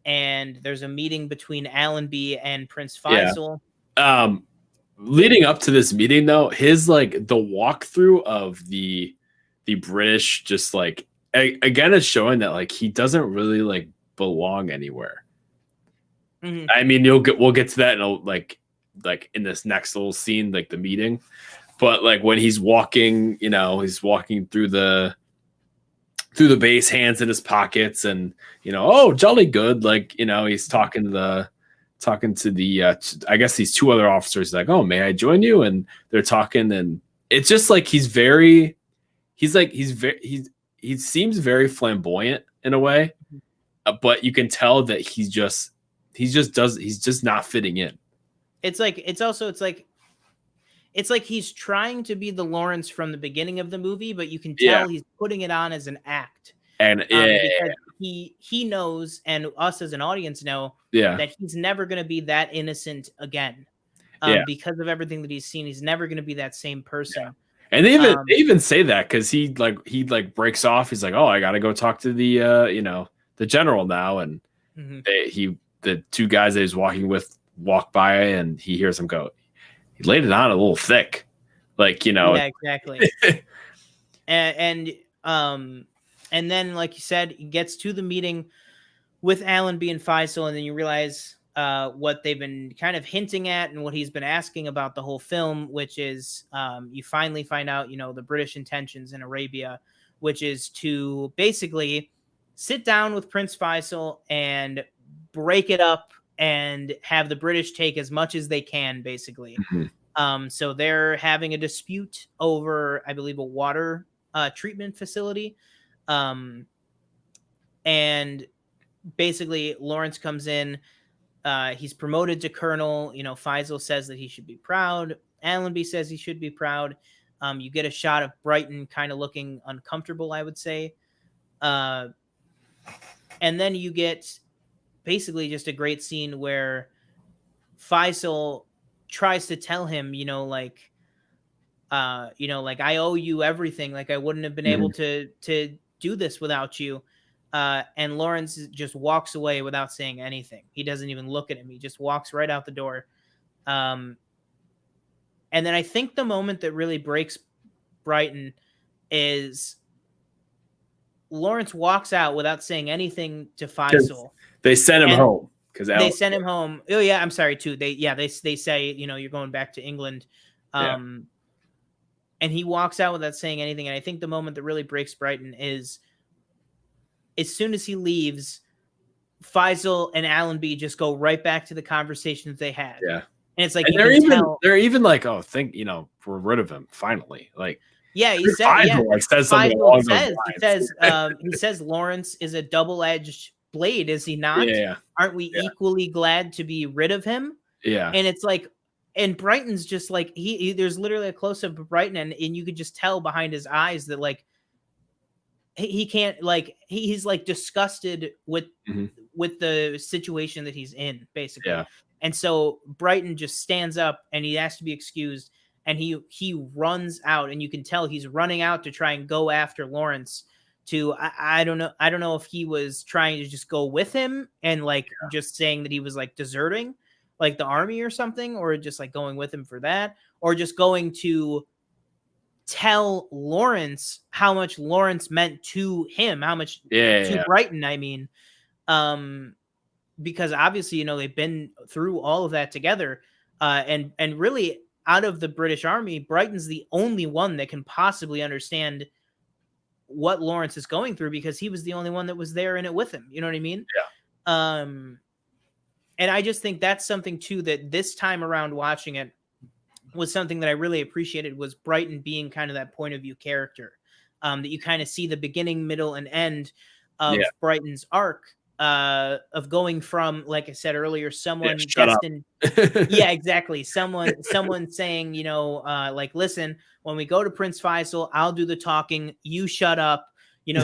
and there's a meeting between Allenby and Prince Faisal. Yeah. Leading up to this meeting, though, his like the walkthrough of the British, just like, again, is showing that like he doesn't really like belong anywhere. Mm-hmm. I mean, we'll get to that in like in this next little scene, like the meeting. But like when he's walking, he's walking through the base, hands in his pockets, and oh, jolly good. Like, he's talking to the I guess these two other officers, like, oh, may I join you? And they're talking, and it's just like he seems very flamboyant in a way, but you can tell that he's just not fitting in. It's like he's trying to be the Lawrence from the beginning of the movie, but you can tell he's putting it on as an act. And because he knows, and us as an audience know, that he's never going to be that innocent again. Because of everything that he's seen, he's never going to be that same person. Yeah. And they even say that because he breaks off. He's like, oh, I got to go talk to the general now, and the two guys that he's walking with walk by, and he hears him go, he laid it on a little thick, like, Yeah, exactly. And then, like you said, he gets to the meeting with Allenby and Faisal, and then you realize what they've been kind of hinting at and what he's been asking about the whole film, which is you finally find out, the British intentions in Arabia, which is to basically sit down with Prince Faisal and break it up and have the British take as much as they can, basically. So they're having a dispute over, I believe, a water treatment facility. And basically Lawrence comes in. He's promoted to colonel. Faisal says that he should be proud. Allenby says he should be proud. You get a shot of Brighton kind of looking uncomfortable, I would say. And then you get basically just a great scene where Faisal tries to tell him, like I owe you everything. Like I wouldn't have been able to do this without you. And Lawrence just walks away without saying anything. He doesn't even look at him. He just walks right out the door. And then I think the moment that really breaks Brighton is Lawrence walks out without saying anything to Faisal. They sent him home. They sent him home. Oh yeah, I'm sorry too. They say, you're going back to England. And he walks out without saying anything. And I think the moment that really breaks Brighton is as soon as he leaves, Faisal and Allenby just go right back to the conversations they had. Yeah. And it's like, they're even like, oh, we're rid of him finally. Like, yeah, he said, Faisal says something along those lines. He says Lawrence is a double-edged blade, is he not? Yeah. Aren't we equally glad to be rid of him? Yeah. And it's like, and Brighton's just like, there's literally a close-up of Brighton, and you could just tell behind his eyes that like, he can't, like, he's like disgusted with the situation that he's in, basically. Yeah. And so Brighton just stands up and he has to be excused, and he runs out, and you can tell he's running out to try and go after Lawrence. I don't know if he was trying to just go with him and like just saying that he was like deserting like the army or something, or just like going with him for that, or just going to tell Lawrence how much Lawrence meant to him, how much to Brighton, I mean. Because obviously, they've been through all of that together. And really, out of the British Army, Brighton's the only one that can possibly understand what Lawrence is going through, because he was the only one that was there in it with him. You know what I mean? Yeah. And I just think that's something too, that this time around watching it was something that I really appreciated, was Brighton being kind of that point of view character, that you kind of see the beginning, middle, and end of Brighton's arc, of going from, like I said earlier, someone destined. Yeah, exactly. Someone saying, like, listen, when we go to Prince Faisal, I'll do the talking. You shut up.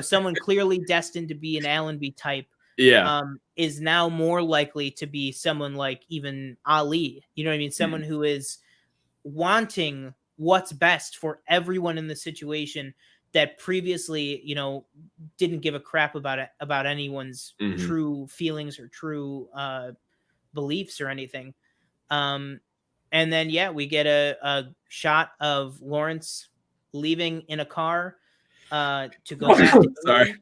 Someone clearly destined to be an Allenby type. Yeah. Is now more likely to be someone like even Ali. You know what I mean? Someone who is wanting what's best for everyone in the situation, that previously, didn't give a crap about anyone's true feelings or true beliefs or anything. And then, we get a shot of Lawrence leaving in a car to go back to Sorry.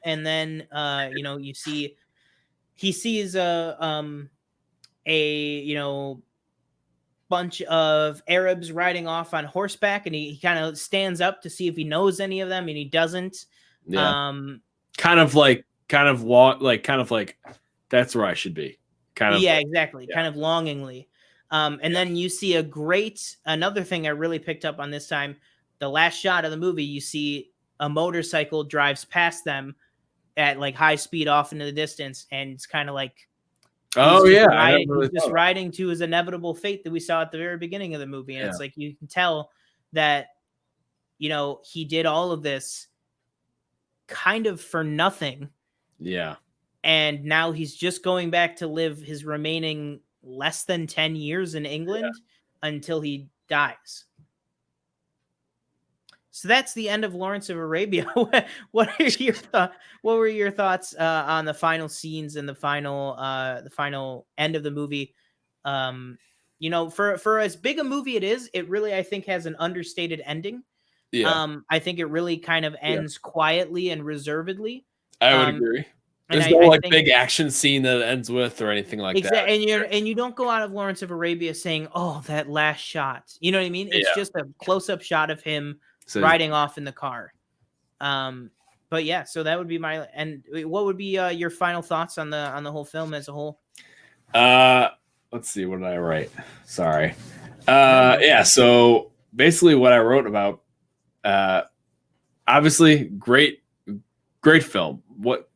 And then, you see, he sees a bunch of Arabs riding off on horseback, and he kind of stands up to see if he knows any of them, and he doesn't. Yeah. Kind of like that's where I should be. Exactly. Yeah. Kind of longingly. And then you see another thing I really picked up on this time, the last shot of the movie, you see a motorcycle drives past them at like high speed off into the distance, and it's kind of like, he's just riding to his inevitable fate that we saw at the very beginning of the movie. And it's like, you can tell that, he did all of this kind of for nothing. Yeah. And now he's just going back to live his remaining less than 10 years in England until he dies. So that's the end of Lawrence of Arabia. What were your thoughts on the final scenes and the final end of the movie? For as big a movie it is, it really, I think, has an understated ending. Yeah. I think it really kind of ends quietly and reservedly. I would agree. There's no like big action scene that it ends with or anything like that. And you don't go out of Lawrence of Arabia saying, "Oh, that last shot." You know what I mean? It's just a close-up shot of him riding off in the car. But yeah, so that would be my. And what would be your final thoughts on the whole film as a whole? Let's see. What did I write? Sorry. Yeah. So basically, what I wrote about. Obviously, great film. What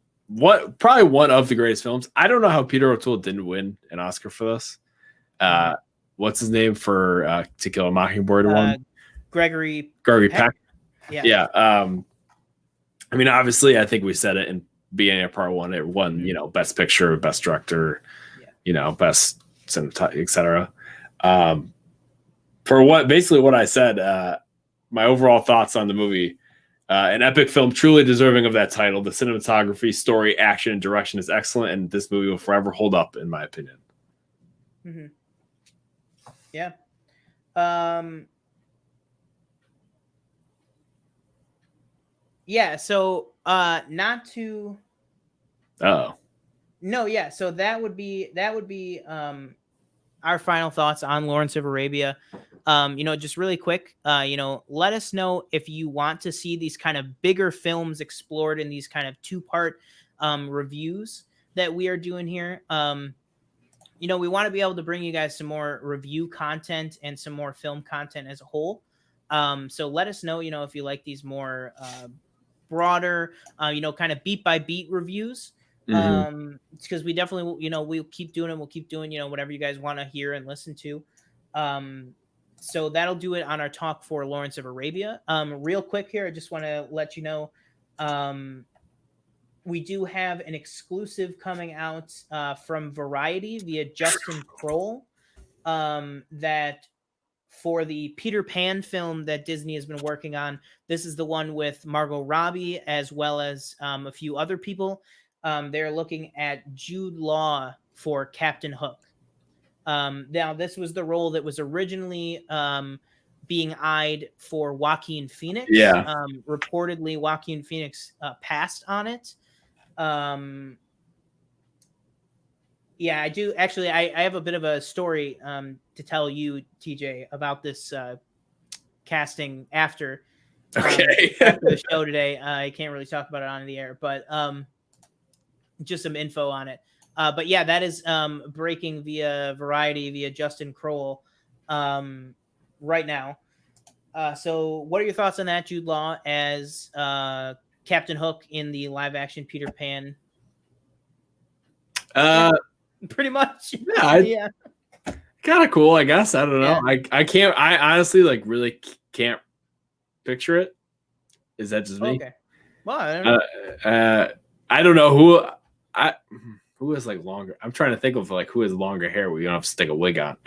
probably one of the greatest films. I don't know how Peter O'Toole didn't win an Oscar for this. What's his name for To Kill a Mockingbird one? Gregory Peck. Yeah. I mean, obviously, I think we said it in beginning of part one. It won, best picture, best director, best cinematography, etc. For what I said, my overall thoughts on the movie. An epic film truly deserving of that title. The cinematography, story, action, and direction is excellent, and this movie will forever hold up, in my opinion. Mm-hmm. Yeah. Yeah. So, not to. Oh. No. Yeah. So that would be our final thoughts on Lawrence of Arabia. Just really quick, let us know if you want to see these kind of bigger films explored in these kind of 2-part reviews that we are doing here. We want to be able to bring you guys some more review content and some more film content as a whole. So let us know, if you like these more broader, kind of beat by beat reviews. Because we definitely, we'll keep doing it. We'll keep doing, whatever you guys want to hear and listen to. So that'll do it on our talk for Lawrence of Arabia. Real quick here, I just want to let you know, we do have an exclusive coming out from Variety via Justin Kroll, that for the Peter Pan film that Disney has been working on. This is the one with Margot Robbie as well as a few other people. They're looking at Jude Law for Captain Hook. Now, this was the role that was originally being eyed for Joaquin Phoenix. Yeah. Reportedly, Joaquin Phoenix passed on it. Yeah, I do. Actually, I have a bit of a story to tell you, TJ, about this casting after the show today. I can't really talk about it on the air, but just some info on it. But yeah, that is breaking via Variety, via Justin Kroll right now. So what are your thoughts on that, Jude Law, as Captain Hook in the live-action Peter Pan? Pretty much. Yeah. Kind of cool, I guess. I don't know. Yeah. I honestly really can't picture it. Is that just me? Okay. Well, I don't know. I don't know who has longer. I'm trying to think of who has longer hair where you don't have to stick a wig on.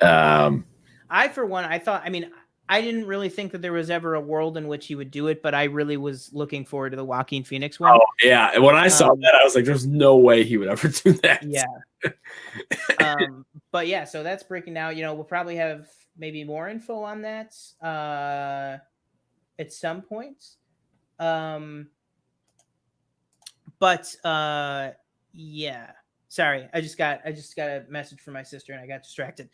Mm-hmm. I, for one, I didn't really think that there was ever a world in which he would do it, but I really was looking forward to the Joaquin Phoenix one. Oh yeah, when I saw that, I was like, "There's no way he would ever do that." Yeah. But yeah, so that's breaking down. We'll probably have maybe more info on that at some point. But yeah. Sorry, I just got a message from my sister and I got distracted.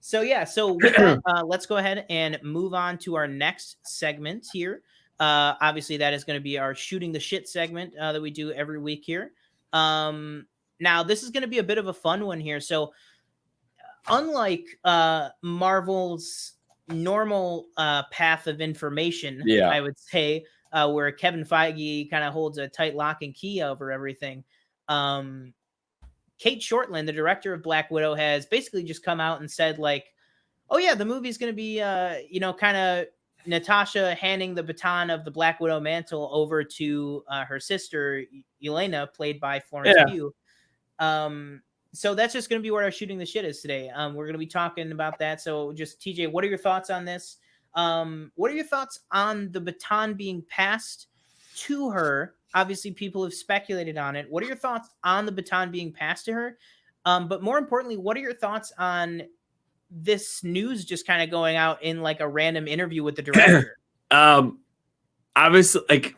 So yeah, so with that, let's go ahead and move on to our next segment here. Obviously, that is going to be our shooting the shit segment that we do every week here. Now, this is going to be a bit of a fun one here. So, unlike Marvel's normal path of information, I would say, where Kevin Feige kind of holds a tight lock and key over everything. Kate Shortland, the director of Black Widow, has basically just come out and said, oh yeah, the movie's going to be, kind of Natasha handing the baton of the Black Widow mantle over to her sister, Yelena, played by Florence Pugh. So that's just going to be where our shooting the shit is today. We're going to be talking about that. So just TJ, what are your thoughts on this? What are your thoughts on the baton being passed to her? Obviously, people have speculated on it. What are your thoughts on the baton being passed to her? But more importantly, what are your thoughts on this news just kind of going out in a random interview with the director? Obviously,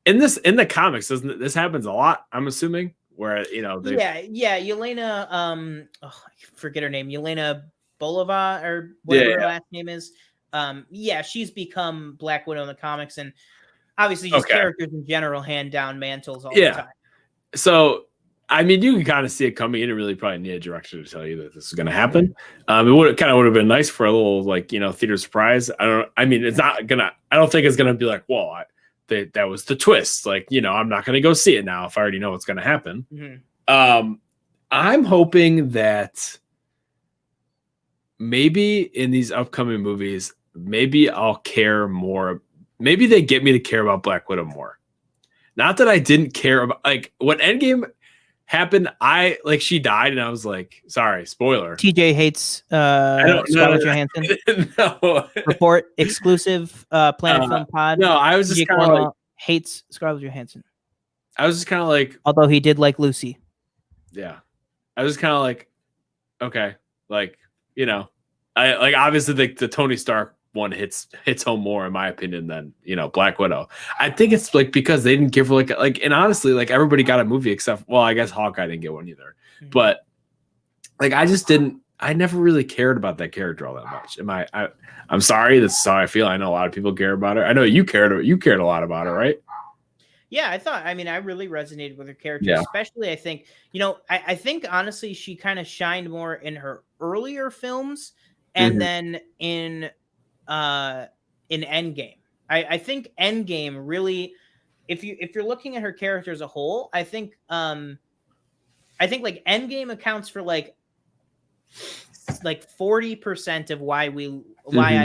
in the comics, doesn't this happens a lot? I'm assuming where yeah, Yelena, I forget her name, Yelena Bolova or whatever her last name is. Yeah, she's become Black Widow in the comics, and obviously just characters in general hand down mantles all the time. So I mean, you can kind of see it coming. You didn't really probably need a director to tell you that this is going to happen. It would have been nice for a little theater surprise. It's not gonna. I don't think it's gonna be like, well, that was the twist. I'm not gonna go see it now if I already know what's gonna happen. I'm hoping that maybe in these upcoming movies, maybe I'll care more. Maybe they get me to care about Black Widow more. Not that I didn't care about when Endgame happened, she died and I was like, sorry, spoiler. TJ hates Scarlett Johansson. No. Report exclusive Planet Film Pod. No, I was just kind of hates Scarlett Johansson. I was just kind of although he did like Lucy. Yeah. I was kind of okay. I obviously the Tony Stark one hits home more in my opinion than Black Widow. I think it's because they didn't give her and honestly everybody got a movie except I guess Hawkeye didn't get one either. But I never really cared about that character all that much. I'm sorry, this is how I feel. I know a lot of people care about her. I know you cared a lot about her, right? Yeah, I really resonated with her character, especially I think, I think honestly she kind of shined more in her earlier films and then in Endgame. I think Endgame really, if you're looking at her character as a whole, I think Endgame accounts for 40% of why I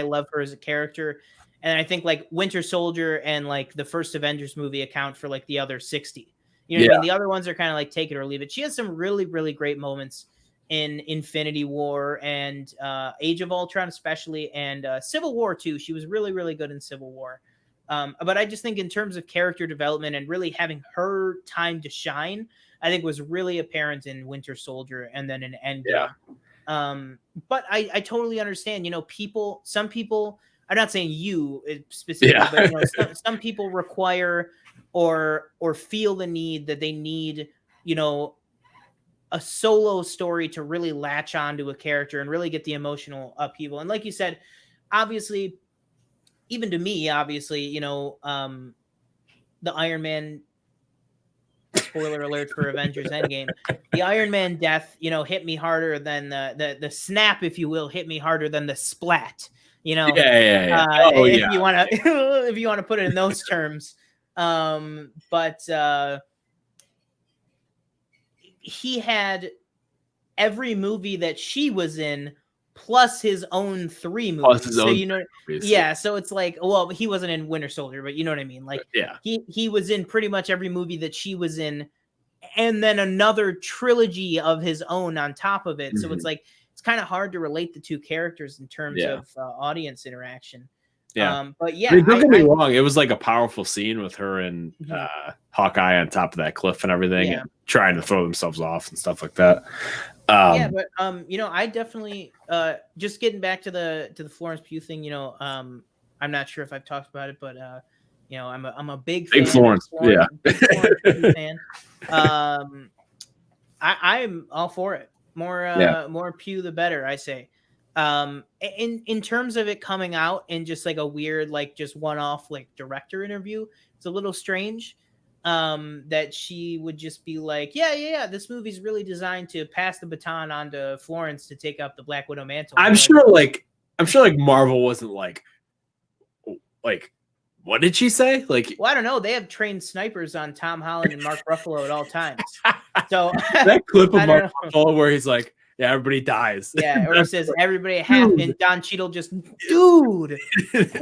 love her as a character. And I think Winter Soldier and the first Avengers movie account for the other 60. You know what I mean? The other ones are kind of take it or leave it. She has some really, really great moments in Infinity War and Age of Ultron especially, and Civil War too. She was really, really good in Civil War. But I just think in terms of character development and really having her time to shine, I think was really apparent in Winter Soldier and then in Endgame. But I totally understand, some people, I'm not saying you specifically, but some people require or feel the need that they need, a solo story to really latch onto a character and really get the emotional upheaval. And like you said, obviously, even to me, the Iron Man, spoiler alert for Avengers Endgame, the Iron Man death, hit me harder than the snap, if you will, hit me harder than the splat. If you want to if you want to put it in those terms. But he had every movie that she was in plus his own 3 movies. So so it's he wasn't in Winter Soldier, but you know what I mean? He was in pretty much every movie that she was in, and then another trilogy of his own on top of it. So it's it's kind of hard to relate the two characters in terms of audience interaction. But don't get me wrong, it was a powerful scene with her and Hawkeye on top of that cliff and everything, and trying to throw themselves off and stuff like that. But I definitely just getting back to the Florence Pugh thing. I'm not sure if I've talked about it, but I'm a big Florence, big Florence Pugh fan. I'm all for it. More Pugh the better, I say. In terms of it coming out in just a weird just one-off director interview, it's a little strange that she would just be this movie's really designed to pass the baton on to Florence to take up the Black Widow mantle. I'm sure Marvel wasn't what did she say? Well, I don't know. They have trained snipers on Tom Holland and Mark Ruffalo at all times. So that clip of Mark Ruffalo where he's everybody dies. Yeah, or he says everybody half, and Don Cheadle just, dude. And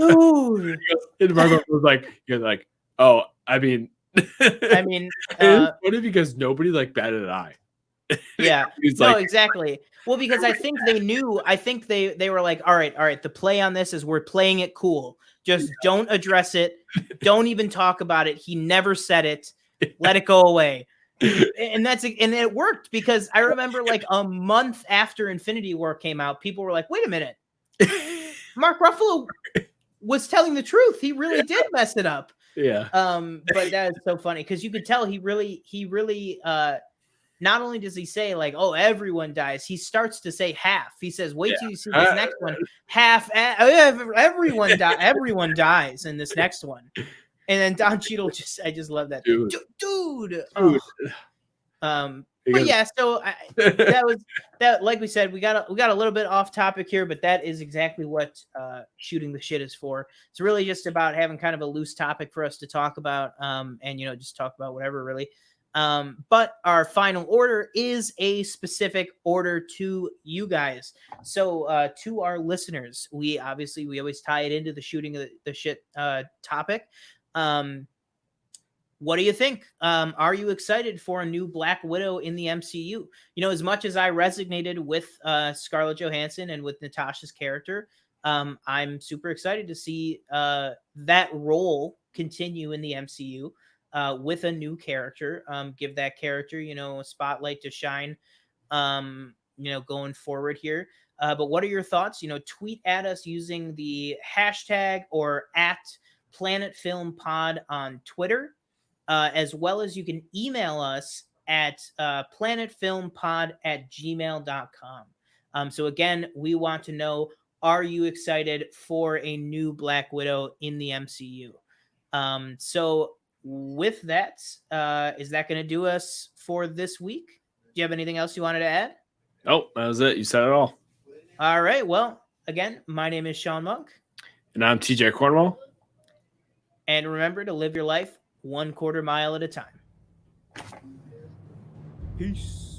Mark was you're oh, it's funny because nobody batted an eye. Yeah, exactly. Well, because I think they knew. I think they were all right. The play on this is we're playing it cool. Just don't address it. Don't even talk about it. He never said it. Let it go away. And it worked, because I remember a month after Infinity War came out, people were wait a minute, Mark Ruffalo was telling the truth. He really did mess it up. Yeah. But that is so funny because you could tell he really not only does he say like, "Oh, everyone dies," he starts to say half. He says, "Wait till you see this next one. Half, everyone dies in this next one." And then Don Cheadle I just love that, dude. Oh. But yeah, so that was that. Like we said, we got a little bit off topic here, but that is exactly what shooting the shit is for. It's really just about having kind of a loose topic for us to talk about, and just talk about whatever really. But our final order is a specific order to you guys. So to our listeners, we always tie it into the shooting of the shit topic. What do you think? Are you excited for a new Black Widow in the MCU? As much as I resonated with Scarlett Johansson and with Natasha's character, I'm super excited to see that role continue in the MCU with a new character. Give that character, a spotlight to shine, going forward here. But what are your thoughts? Tweet at us using the hashtag or at Planet Film Pod on Twitter. As well as you can email us at planetfilmpod@gmail.com. So again, we want to know, are you excited for a new Black Widow in the MCU? So with that, is that going to do us for this week? Do you have anything else you wanted to add? Oh, that was it. You said it all. All right. Well, again, my name is Sean Monk. And I'm TJ Cornwall. And remember to live your life 1/4 mile at a time. Peace.